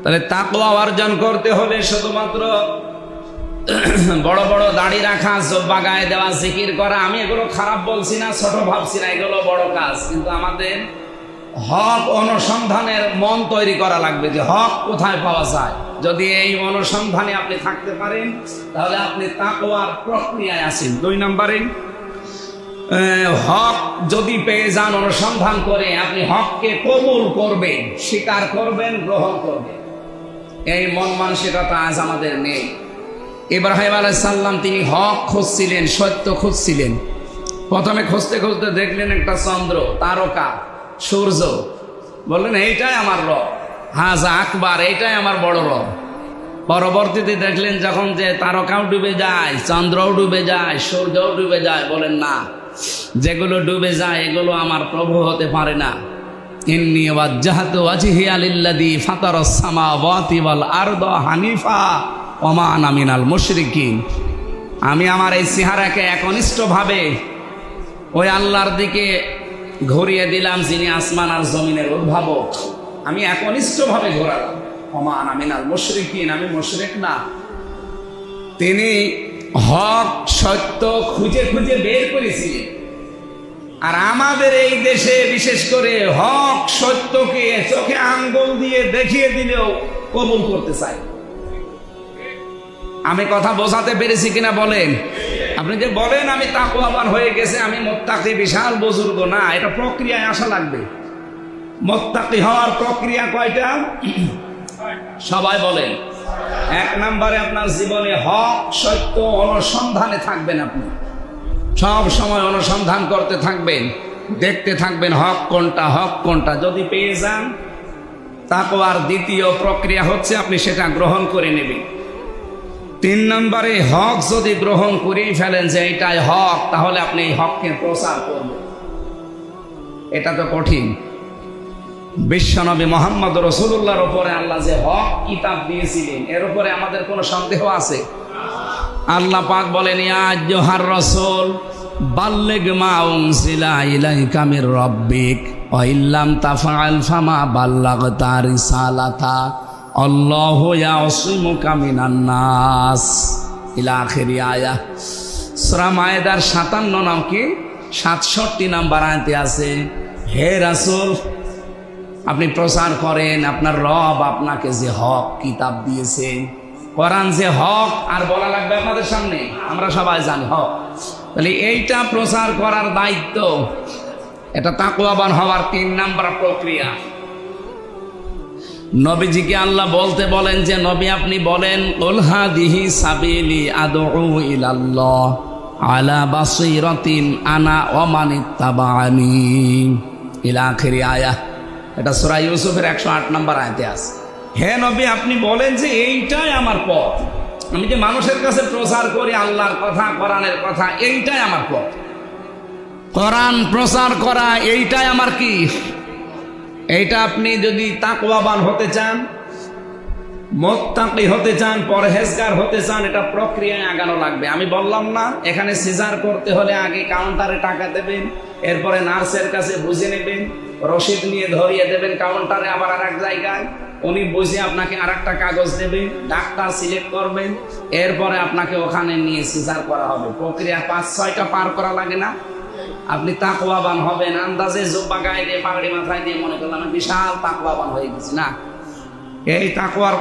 তাহলে তাকওয়া অর্জন করতে হলে শুধুমাত্র বড় বড় দাড়ি রাখা, জোব্বা গায়ে দেওয়া, জিকির করা, আমি এগুলো খারাপ বলছি না, ছোট ভাবছি না, এগুলো বড় কাজ। কিন্তু আমাদের হক অনুসন্ধানের মন তৈরি করা লাগবে, যে হক কোথায় পাওয়া যায়। যদি এই অনুসন্ধানে আপনি থাকতে পারেন, তাহলে আপনি তাকওয়ার প্রক্রিয়ায় আছেন। 2 নম্বরে, হক যদি পেয়ে যান, অনুসন্ধান করে আপনি হককে কবুল করবেন, স্বীকার করবেন, গ্রহণ করবেন, এই মন মানসিকতা আজ আমাদের নেই। ইব্রাহিম আলাইহিস সালাম তিনি হক খুঁজছিলেন, সত্য খুঁজছিলেন। প্রথমে খুঁজতে খুঁজতে দেখলেন একটা চন্দ্র, তারকা, সূর্য, বললেন এইটাই আমার রব, হাজা আকবার, এইটাই আমার বড় রব। পরবর্তীতে দেখলেন যখন যে তারকাও ডুবে যায়, চন্দ্রও ডুবে যায়, সূর্যও ডুবে যায়, বলেন না, যেগুলো ডুবে যায় এগুলো আমার প্রভু হতে পারে না। ইন্নী ওয়াজ্জাহতু ওয়াজহিয়া লিল্লাযী ফাতারাস সামাওয়াতি ওয়াল আরদা হানিফা ওয়া মা আনা মিনাল মুশরিকিন। আমি আমার এই চেহারাকে একনিষ্ঠভাবে ওই আল্লাহর দিকে ঘুরিয়ে দিলাম, যিনি আসমান আর জমিনের উদ্ভাবক। আমি একনিষ্ঠভাবে ঘোরালাম। ওয়া মা আনা মিনাল মুশরিকিন, আমি মুশরিক না। তিনি হক সত্য খুঁজে খুঁজে বের করেছিলেন। আর আমাদের এই দেশে বিশেষ করে হক সত্যকে চোখে আঙ্গুল দিয়ে দেখিয়ে দিলেও কবুল করতে চাই। আমি কথা বোঝাতে পেরেছি কিনা বলেন? আপনি যে বলেন আমি তাকওয়াবান হয়ে গেছে, আমি মুত্তাকি, বিশাল বুজুর্গ, না, এটা প্রক্রিয়ায় আসা লাগবে। মুত্তাকি হওয়ার প্রক্রিয়া কয়টা? সবাই বলেন। 1 নম্বরে আপনার জীবনে হক সত্য অনুসন্ধানে থাকবেন। আপনি সব সময় অনুসন্ধান করতে থাকবেন, দেখতে থাকবেন হক কোনটা, হক কোনটা। যদি পেয়ে যান, তাকওয়ার দ্বিতীয় প্রক্রিয়া হচ্ছে আপনি সেটা গ্রহণ করে নেবেন। 3 নম্বরে, হক যদি গ্রহণ করেই ফেলেন যে এইটাই হক, তাহলে আপনি এই হককে প্রচার করবেন। এটা তো কঠিন। বিশ্বনবী মুহাম্মদ রাসূলুল্লাহর উপরে আল্লাহ যে হক কিতাব দিয়েছিলেন, এর উপরে আমাদের কোনো সন্দেহ আছে? আল্লাহ পাক বলেন, ইয়া আইয়ুহার রাসূল বাল্লিগ মা উনজিলা ইলাইকা মির রাব্বিক ওয়া ইল্লাম তাফআল ফামা বাল্লাগতা রিসালাতা আল্লাহু ইয়াসিমুকা মিনান নাস ইলা আখিরি আয়া। সূরা মায়েদার 57 নাম কি 67 নাম্বার আয়াতে আছে, হে রাসূল আপনি প্রচার করেন আপনার রব আপনাকে যে হক কিতাব দিয়েছে, কোরআন যে হক, আর বলা লাগবে আপনাদের সামনে? আমরা সবাই জানি হক। তাহলে এইটা প্রচার করার দায়িত্ব, এটা তাকওয়াবান হওয়ার 3 নাম্বার প্রক্রিয়া। নবীজিকে আল্লাহ বলতে বলেন যে নবী আপনি বলেন, কুল হাদিহি সাবিলি আদউ ইলাল্লাহ আলা বাসীরাতিন আনা ওয়া মান ইত্তাবাআনি ইলা আখিরি আয়াত। এটা সূরা ইউসুফের 108 নম্বর আয়াতে আছে। হে নবী আপনি বলেন যে এইটাই আমার পথ, আমি যে মানুষের কাছে প্রচার করি আল্লাহর কথা, কোরআনের কথা, এইটাই আমার পথ। কোরআন প্রচার করা এইটাই আমার কি? এইটা আপনি যদি তাকওয়াবান হতে চান, মুত্তাকি হতে চান, পরহেজগার হতে চান, এটা প্রক্রিয়ায় আগানো লাগবে। আমি বললাম না এখানে সিজার করতে হলে আগে কাউন্টারে টাকা দেবেন, এরপরে নার্সের কাছে বুঝে নেবেন, রসিদ নিয়ে ধরিয়ে দেবেন কাউন্টারে, আবার আর এক জায়গায় উনি বুঝে আপনাকে আর একটা কাগজ দেবেন, ডাক্তার সিলেক্ট করবেন, এরপরে আপনাকে ওখানে নিয়ে সিজার করা হবে। প্রক্রিয়া 5-6টা পার করা লাগে না? আপনি তাকওয়াবান হবেন আন্দাজে জুব্বা গায়ে দিয়ে পাগড়ি মাথায় দিয়ে মনে করলাম বিশাল তাকওয়াবান হয়ে গেছি না। এই তাকওয়ার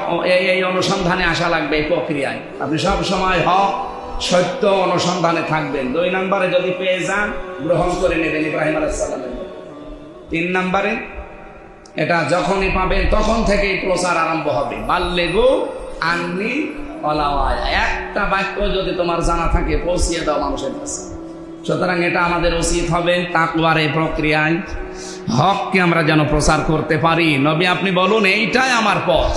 এই অনুসন্ধানে আসা লাগবে, এই প্রক্রিয়ায় আপনি সব সময় হক সত্য অনুসন্ধানে থাকবেন। 2 নম্বরে যদি পেয়ে যান গ্রহণ করে নেবেন ইব্রাহিম আলাইহিস সালামের। 3 নম্বরে এটা যখনই পাবেন তখন থেকেই প্রচার আরম্ভ হবে। বাল্লিগু আন্নি ওয়ালাউ আয়া, একটা বাক্য যদি তোমার জানা থাকে পৌঁছিয়ে দাও মানুষের কাছে। সুতরাং এটা আমাদের উচিত হবে তাকওয়ার এই প্রক্রিয়ায় হককে আমরা যেন প্রচার করতে পারি। নবী আপনি বলুন এইটাই আমার পথ,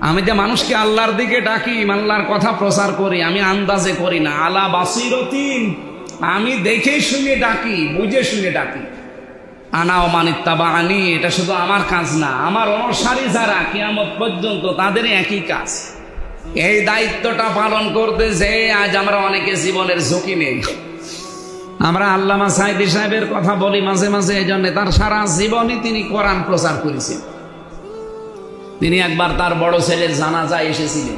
আমি যে মানুষকে আল্লাহর দিকে ডাকি, আল্লাহর কথা প্রচার করি, আমি আন্দাজে করি না, আলা বাসীরাতিন, আমি দেখে শুনে ডাকি, বুঝে শুনে ডাকি। আনা ওয়া মান ইত্তাবাআনি, এটা শুধু আমার কাজ না, আমার অনুসারী যারা কিয়ামত পর্যন্ত তাদের একই কাজ। এই দায়িত্বটা পালন করতে যে আজ আমরা অনেকে জীবনের ঝুঁকি নেই। আমরা আল্লামা সাঈদী সাহেবের কথা বলি মাঝে মাঝে, এই জন্য তার সারা জীবনই তিনি কোরআন প্রচার করেছেন। তিনি একবার তার বড় ছেলের জানাজায় এসেছিলেন,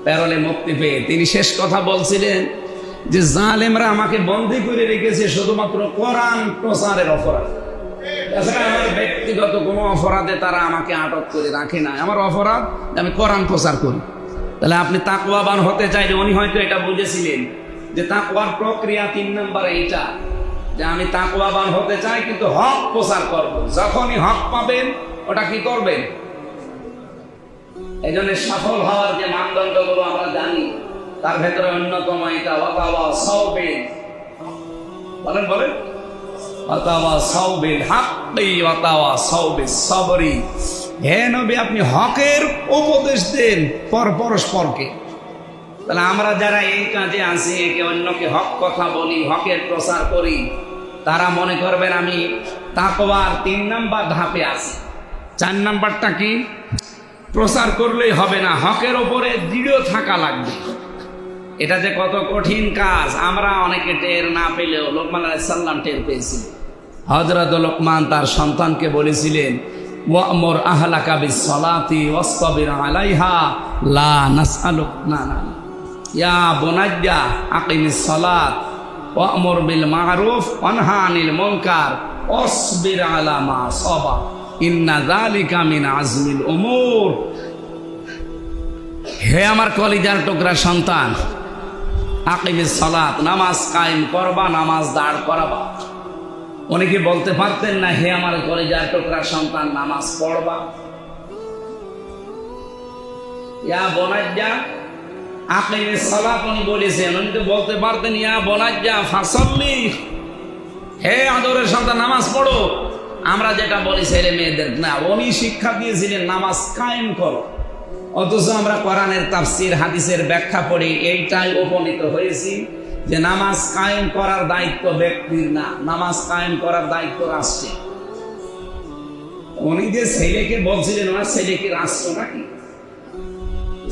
প্যারোলে মুক্তি পেয়ে তিনি শেষ কথা বলছিলেন যে জালেমরা আমাকে বন্দী করে রেখেছে শুধুমাত্র কোরআন প্রচারের অপরাধ, তাছাড়া আমার ব্যক্তিগত কোনো অপরাধে তারা আমাকে আটক করে রাখে না। আমার অপরাধ আমি কোরআন প্রচার করি। তাহলে আপনি তাকওয়াবান হতে চাইলে উনি হয়তো এটা বুঝেছিলেন যে তাকওয়ার প্রক্রিয়া 3 নম্বরে এইটা, যে আমি তাকওয়াবান হতে চাই কিন্তু হক প্রচার করব। যখনই হক পাবেন ওটা কি করবেন? এই জন্য সফল হওয়ার যে মানদণ্ডগুলো আমরা জানি তার ভেতরে অন্যতম এটা ওয়াতাওয়া সাওবিল। বলেন বলেন, ওয়াতাওয়া সাওবিল হাক্কি ওয়াতাওয়া সাওবিস সাবরি। হে নবী আপনি হকের উপদেশ দেন পরস্পরকে। তাহলে আমরা যারা এই কাজে আছি, একে অন্যকে হক কথা বলি, হকের প্রচার করি, তারা মনে করবেন আমি তাকওয়ার 3 নাম্বার ধাপে আছি। 4 নাম্বারটা কি? প্রচার করলেই হবে না, হকের ওপরে দৃঢ় থাকা লাগবে। এটা যে কত কঠিন কাজ আমরা অনেকে টের না পেলেও লোকমান আলাইহিস সালাম টের পেয়েছিলেন। হযরত লোকমান তার সন্তানকে বলেছিলেন, ওয়া'মুর আহলাকা বিস-সালাতি ওয়াসতাবির আলাইহা লা নাসআলুক না ইয়া বুনাইয়া আকিমিস সালাত ওয়া'মুর বিল মা'রুফ ওয়ানহা আনিল মুনকার ওয়াসবির আলা মা সাবা ইন্না যালিকা মিন আজমিল উমুর। হে আমার কলিজার টুকরা সন্তান, আকিমিস সালাত, নামাজ কায়েম করবা, নামাজ দাঁড় করাবা। অনেকে বলতে পারতেন না হে আমার কলিজার টুকরা সন্তান নামাজ পড়বা? ইয়া বুনাইয়া আকিমিস সালাত উনি বলেছেন, উনি তো বলতে পারতেন ইয়া বুনাইয়া ফাসাল্লি, হে আদরের সন্তান নামাজ পড়ো। আমরা যেটা বলি ছেলে মেয়েদের না, উনি শিক্ষা দিয়েছিলেন নামাজ কায়েম করো। অথচ আমরা কোরআনের তাফসীর হাদিসের ব্যাখ্যা পড়ে এইটাই উপনীত হয়েছি যে নামাজ কায়েম করার দায়িত্ব ব্যক্তির না, নামাজ কায়েম করার দায়িত্ব রাষ্ট্রের। উনি যে ছেলেকে বলছিলেন ওনার ছেলে কি রাষ্ট্র নাকি?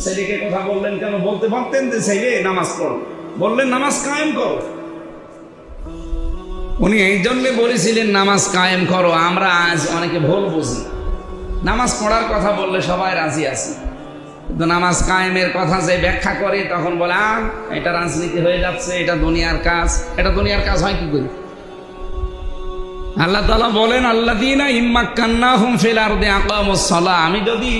ছেলেকে কথা বললেন কেন? বলতে পারতেন যে ছেলে নামাজ পড়ো, বললেন নামাজ কায়েম করো। উনি এই জন্য বলেছিলেন নামাজ কায়েম করো। আমরা আজ অনেকে ভুল বুঝি, নামাজ পড়ার কথা বললে সবাই রাজি আছে, কিন্তু নামাজ কায়েমের কথা যে ব্যাখ্যা করে তখন বলে এটা রাজনীতি হয়ে যাচ্ছে, এটা দুনিয়ার কাজ। এটা দুনিয়ার কাজ হয় কি করে? আল্লাহ তাআলা বলেন আল্লাযীনা ইম্মাক্কান্নাহুম ফিল আরদি আকামুস সালাহ, আমি যদি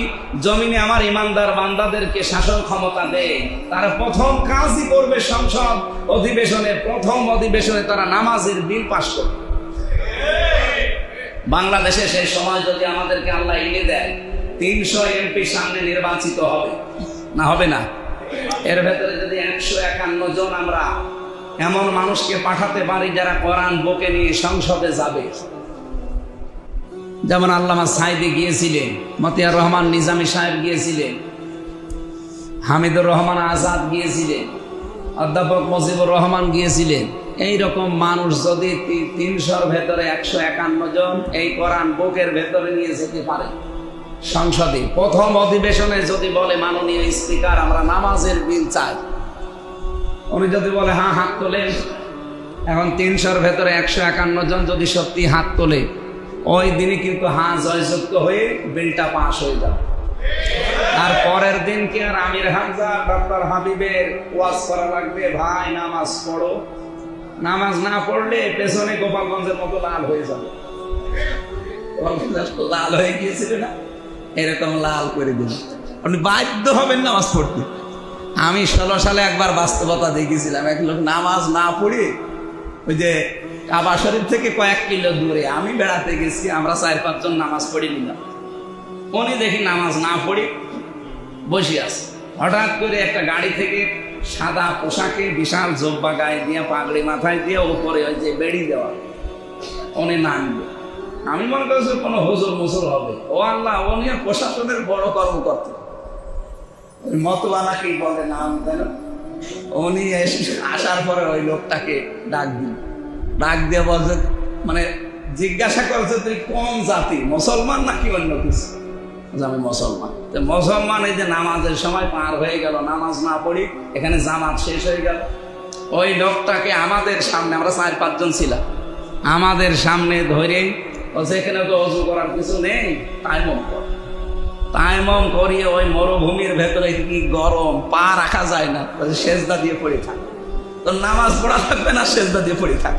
জমিনে আমার ঈমানদার বান্দাদেরকে শাসন ক্ষমতা দেই, তারা প্রথম কাজই করবে সংসদ অধিবেশনে, প্রথম অধিবেশনে তারা নামাজের বিল পাস করবে। বাংলাদেশে সেই সময় যদি আমাদেরকে আল্লাহ এনে দেয় 300 এমপি সামনে নির্বাচিত হবে না, হবে না? এর ভেতরে যদি 151 জন আমরা এমন মানুষকে পাঠাতে পারি যারা কোরআন বুকে নিয়ে সংসদে যাবে, যেমন আল্লামা সাইদি গিয়েছিলেন, মতিয়ার রহমান নিজামী সাহেব গিয়েছিলেন, হামিদুর রহমান আজাদ গিয়েছিলেন, অধ্যাপক মুজিবুর রহমান গিয়েছিলেন, এই রকম মানুষ যদি 300-র ভেতরে 151 জন এই কোরআন বুকের ভেতরে নিয়ে যেতে পারে সংসদে, প্রথম অধিবেশনে যদি বলে মাননীয় স্পিকার আমরা নামাজের বিল চাই, উনি যদি বলে হ্যাঁ হাত তোলেন, এখন 300-র ভেতরে 151 জন যদি সত্যি হাত তোলে, ওই দিনই কিন্তু হ্যাঁ জয়যুক্ত হয়ে বিলটা পাস হয়ে যাবে। আর পরের দিন কি আর আমির হামজা ডক্টর হাবিবের ওয়াজ করা লাগবে, ভাই নামাজ পড়ো, নামাজ না পড়লে পেছনে গোপালগঞ্জের মতো লাল হয়ে যাবে। লাল হয়ে গিয়েছিল না, এরকম লাল করে দিল, আপনি বাধ্য হবেন নামাজ পড়তে। আমি 16 সালে একবার বাস্তবতা দেখেছিলাম, এক লোক নামাজ না পড়ে ওই যে কাবা শরীফ থেকে কয়েক কিলো দূরে আমি বেড়াতে গেছি, আমরা 4-5 জন নামাজ পড়ে নিলাম, উনি দেখি নামাজ না পড়ে বসে আছে। হঠাৎ করে একটা গাড়ি থেকে সাদা পোশাকে বিশাল জব্বা গায়ে দিয়ে পাগড়ি মাথায় দিয়ে উপরে ওই যে বেড়ি দেওয়া, উনি নামবে। আমি মনে করছি কোনো হুজুর মুসুর হবে, ও আল্লাহ, উনি প্রশাসনের বড় কর্মকর্তা, ওই মতওয়ালা কি বলে নাম কেন, উনি আসার পরে ওই লোকটাকে ডাক দিল, ডাক দিয়ে বলছে, মানে জিজ্ঞাসা করছে তুই কোন জাতি, মুসলমান নাকি অন্য কিছু? আমি মুসলমান। তো মুসলমান, এই যে নামাজের সময় পার হয়ে গেল, নামাজ না পড়ি, এখানে জামাত শেষ হয়ে গেল, ওই লোকটাকে আমাদের সামনে, আমরা 4-5 জন ছিলাম, আমাদের সামনে ধরে বলছে এখানে তো অজু করার কিছু নেই, তাইমম কর। তাইমম করিয়ে ওই মরুভূমির ভেতরে কি গরম, পা রাখা যায় না, সেজদা দিয়ে পড়ে থাক, তো নামাজ পড়া থাকবে না, সেজদা দিয়ে পড়ে থাক।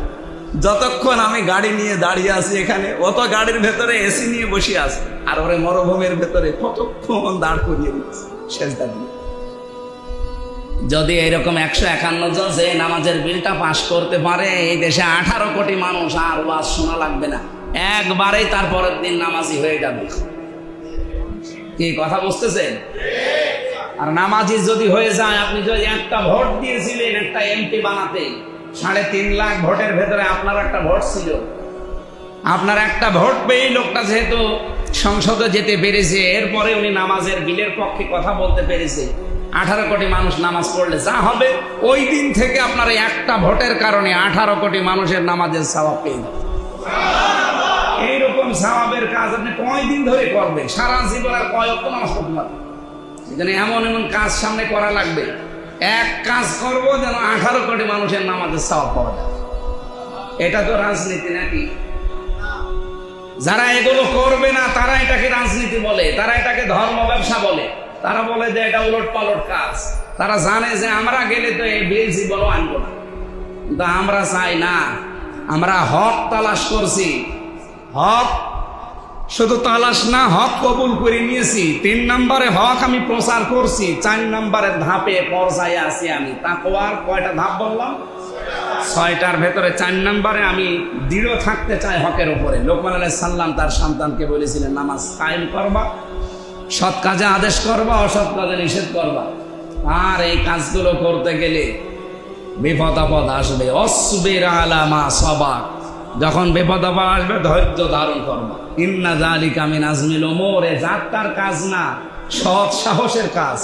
যতক্ষণ আমি গাড়ি নিয়ে দাঁড়িয়ে আছি এখানে, অত গাড়ির ভেতরে এসি নিয়ে বসে আছে, আর ওরে মরুভূমির ভেতরে কতক্ষণ দাঁড় করিয়ে দিচ্ছে সেজদা দিয়ে। যদি এরকম 151 জন যে নামাজের বিলটা পাস করতে পারে, এই দেশে 18 কোটি মানুষ আর ওয়াজ শোনা লাগবে না, একবারেই তার পরের দিন নামাজি হয়ে যাবে। কি কথা বুঝতেছেন? আর নামাজি যদি হয়ে যায়, আপনি যদি একটা ভোট দিয়েছিলেন একটা এমপি বানাতে, 3.5 লাখ ভোটের ভেতরে আপনার একটা ভোট ছিল, আপনার একটা ভোট পেয়ে লোকটা যেহেতু সংসদে যেতে পেরেছে, এরপরে উনি নামাজের বিলের পক্ষে কথা বলতে পেরেছে, 18 কোটি মানুষ নামাজ পড়লে যা হবে, ওই দিন থেকে আপনার একটা ভোটের কারণে 18 কোটি মানুষের নামাজের সওয়াব পেয়ে যাবে। এইরকম সওয়াবের কাজ আপনি কয়দিন ধরে করবেন? সারা জীবন আর কয় ওয়াক্ত নামাজ পড়তে পারবেন? এখানে এমন এমন কাজ সামনে করা লাগবে, এক কাজ করবো যেন 18 কোটি মানুষের নামাজের সওয়াব পাওয়া যায়। এটা তো রাজনীতি নাকি? যারা এগুলো করবে না তারা এটাকে রাজনীতি বলে, তারা এটাকে ধর্ম ব্যবসা বলে, তারা বলে যে এটা উলট পালট কাজ। তারা জানে যে আমরা গেলে তো এই বিল জীবনও আনবো না, কিন্তু আমরা চাই না। আমরা হক তালাশ করছি, হক শুধু তালাশ না, হক কবুল করে নিয়েছি। 3 নম্বরে হক আমি প্রচার করছি, 4 নম্বরের ধাপে পর্যায়ে আছি আমি। তাকওয়ার কয়টা ধাপ বললাম? 6টার ভেতরে 4 নম্বরে আমি দৃঢ় থাকতে চাই হকের উপরে। লোকমান আলাইহিস সালাম তার সন্তানকে বলেছিলেন নামাজ কায়েম করবা, সৎ কাজে আদেশ করবা, অসৎ কাজে নিষেধ করবা। আর এই কাজগুলো করতে গেলে বিপদ আপদ আসবে। অসবির আলা মা সাবাক, যখন বিপদ আপদ আসবে ধৈর্য ধারণ করবা। ইন্না যালিকা মিন আজমিল উমুর, এ যাত্রার কাজ না, সৎ সাহসের কাজ।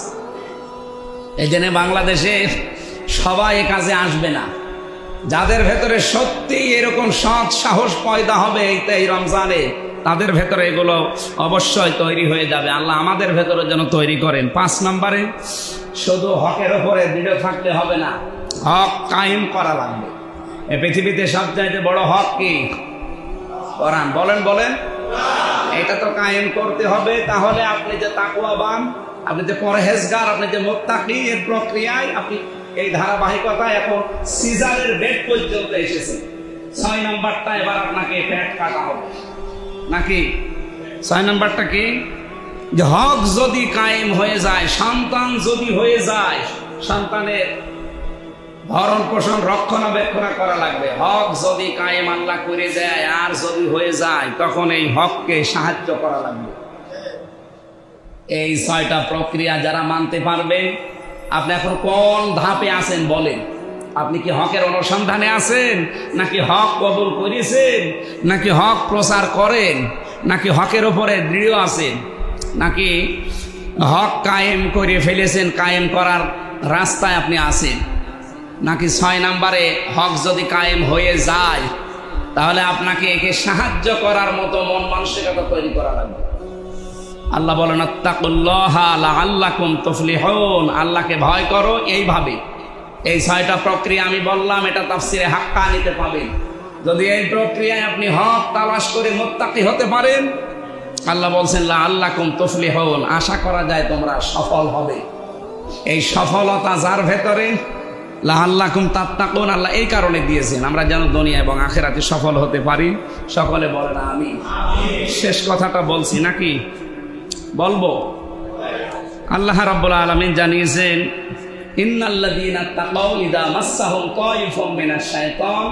এই জন্য বাংলাদেশে সবাই এ কাজে আসবে না। যাদের ভেতরে সত্যি এরকম সৎ সাহস পয়দা হবে এই রমজানে, তাদের ভেতরে এগুলো অবশ্যই তৈরি হয়ে যাবে। আল্লাহ আমাদের ভেতরে যেন তৈরি করেন। 5 নম্বরে শুধু হকের ওপরে দৃঢ় থাকলে হবে না, হক কায়েম করা লাগবে। এই পৃথিবীতে সবচাইতে বড় হক কি? কোরআন। বলেন বলেন, এটা তো কায়েম করতে হবে। তাহলে আপনি যে তাকওয়াবান, আপনি যে পরহেজগার, আপনি যে মুত্তাকি, এর প্রক্রিয়ায় আপনি এই ধারাবাহিকতা এখন সিজারের বেড পর্যন্ত এসেছে। 6 নাম্বারটা এবার আপনাকে পেট কাটা হবে নাকি? 6 নাম্বারটা কি? যে হক যদি কায়েম হয়ে যায়, সন্তান যদি হয়ে যায়, সন্তানের ভরণ পোষণ রক্ষণাবেক্ষণ করা লাগবে। হক যদি কায়েম আল্লাহ করে দেয় আর যদি হয়ে যায়, তখন এই হককে সাহায্য করা লাগবে। এই 6টা প্রক্রিয়া যারা মানতে পারবেন, আপনি এখন কোন ধাপে আছেন বলেন? আপনি কি হকের অনুসন্ধানে আছেন, নাকি হক কবুল করেছেন, নাকি হক প্রচার করেন, নাকি হকের উপরে দৃঢ় আছেন, নাকি হক কায়েম করে ফেলেছেন, কায়েম করার রাস্তায় আপনি আছেন, নাকি 6 নম্বরে হক যদি কায়েম হয়ে যায় তাহলে আপনাকে একে সাহায্য করার মতো মন মানসিকতা তৈরি করা লাগবে। আল্লাহ বলেন আত্তাকুল্লাহা লাআল্লাকুম তুফলিহুন, আল্লাহকে ভয় করো এইভাবে। এই 6টা প্রক্রিয়া আমি বললাম, এটা তাফসিরে হাক্কানিতে পাবেন। যদি এই প্রক্রিয়ায় আপনি হক তালাশ করে মুত্তাকি হতে পারেন, আল্লাহ বলছেন লাআল্লাকুম তুফলিহুন, আশা করা যায় তোমরা সফল হবে। এই সফলতা যার ভেতরে, লাআল্লাকুম তাত্তাকুন, আল্লাহ এই কারণে দিয়েছেন আমরা যেন দুনিয়া এবং আখিরাতে সফল হতে পারি। সকলে বলেন আমিন। শেষ কথাটা বলছি নাকি বলবো? আল্লাহ রাব্বুল আলামিন জানিয়েছেন ইন্নাল্লাযীনা তাকাউ ইযা মাসসাহুম তায়িফুম মিনাশ শাইতান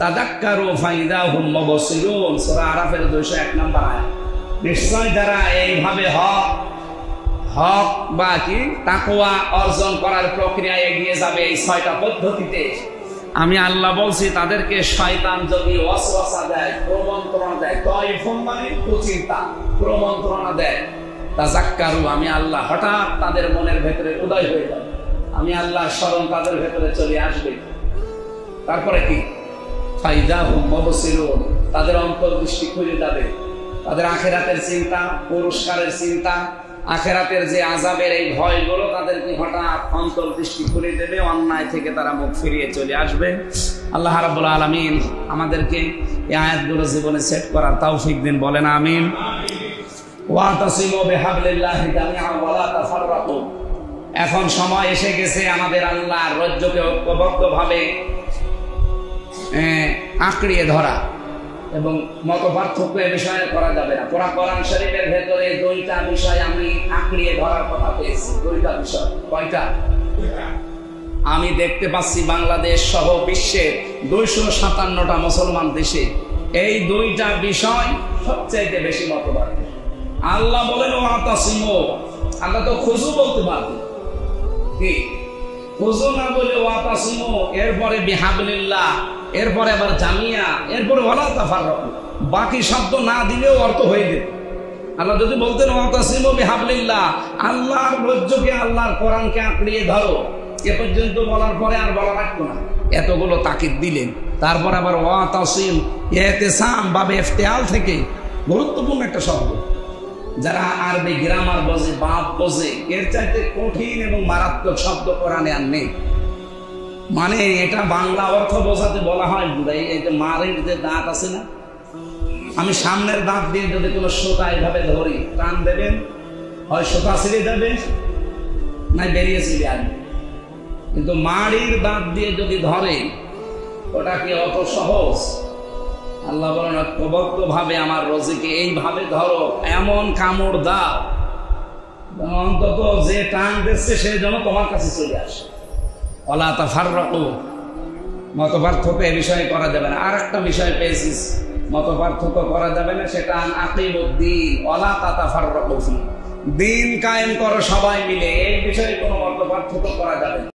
তাযাক্কারু ফাইযা হুম মুবসিরুন, সূরা আরাফের 201 নম্বর আয়াত। নিশ্চয় যারা এইভাবে হক বা কি তাকওয়া অর্জন করার প্রক্রিয়ায় এগিয়ে যাবে এই 6টা পদ্ধতিতে, আমি আল্লাহ বলছি তাদেরকে শয়তান যদি ওয়াসওয়াসা দেয়, প্রমন্ত্রণা দেয়, তায়িফুম মানে কুচিন্তা, প্রমন্ত্রণা দেয়, তাযাক্কারু, আমি আল্লাহ হঠাৎ তাদের মনের ভেতরে উদয় হয়ে যাবে, আমি আল্লাহ স্মরণ তাদের ভেতরে চলে আসবে। তারপরে কি? ফাইযা হুম মুবসিরুন, তাদের অন্তর্দৃষ্টি খুলে যাবে, তাদের আখিরাতের চিন্তা, পুরস্কারের চিন্তা, আখিরাতের যে আযাবের এই ভয়গুলো তাদেরকে হঠাৎ অন্তর্দৃষ্টি খুলে দেবে, অন্যায় থেকে তারা মুখ ফিরিয়ে চলে আসবে। আল্লাহ রাব্বুল আলামিন আমাদেরকে এই আয়াতগুলো জীবনে সেট করার তৌফিক দিন, বলেন আমিন। ওয়াতাসিমু বিহাবলিল্লাহি জামিআন ওয়া লা তাফাররাকু, এখন সময় এসে গেছে আমাদের আল্লাহর রজ্জুকে ঐক্যবদ্ধভাবে আঁকড়িয়ে ধরা, এবং মতপার্থক্য এ বিষয়ে করা যাবে না। কোরআন শরীফের ভেতরে 2টা বিষয় আমি আঁকড়িয়ে ধরার কথা পেয়েছি। 2টা বিষয়। কয়টা? আমি দেখতে পাচ্ছি বাংলাদেশ সহ বিশ্বের 257টা মুসলমান দেশে এই 2টা বিষয় সবচাইতে বেশি মতপার্থক্য। আল্লাহ বলেন ওয়াতাসিমু, আল্লাহ তো খুজু বলতে পারবেন, কি খুজু না বলে ওয়াতাসিমু, এরপরে বিহাবলিল্লাহ, এরপরে আবার জামিয়া, এরপরে ওয়ালা তাফাররাকু, বাকি শব্দ না দিলেও অর্থ হয়ে যেত। আল্লাহ যদি বলতেন ওয়াতাসিমু বিহাবলিল্লাহ, আল্লাহর রজ্জুকে, আল্লাহর কোরআনকে আঁকড়িয়ে ধরো, এ পর্যন্ত বলার পরে আর বলা লাগতো না, এতগুলো তাকিদ দিলেন। তারপর আবার ওয়াতাসিম, ইতিসাম বা ইফতিআল থেকে গুরুত্বপূর্ণ একটা শব্দ। যারা আরবি গ্রামার বোঝে, বাপ বোঝে, এর চাইতে কঠিন এবং মারাত্মক শব্দ কোরআনে আর নেই। মানে এটা বাংলা অর্থ বোঝাতে বলা হয় বুড়াই, এই যে মারের যে দাঁত আছে না, আমি সামনের দাঁত দিয়ে যদি কোনো সোতা এইভাবে ধরি, টান দেবেন, হয় সোতা ছিঁড়ে যাবে, না বেরিয়ে ছিঁড়ে আসবে। কিন্তু মাড়ির দাঁত দিয়ে যদি ধরে, ওটা কি অত সহজ? আল্লাহ বলেন ঐক্যবদ্ধভাবে আমার রোজিকে এইভাবে ধরো, এমন কামড় দাও অন্তত যে টান দিচ্ছে সে যেন তোমার কাছে চলে আসে। ওয়ালা তাফাররাকু, মতপার্থক্য এ বিষয়ে করা যাবে না। আর একটা বিষয় পেয়েছিস মতপার্থক্য করা যাবে না, সেটা আকিমুদ্দিন ওয়ালা তাতাফাররাকু ফি, দিন কায়েম করো সবাই মিলে, এই বিষয়ে কোনো মতপার্থক্য করা যাবে না।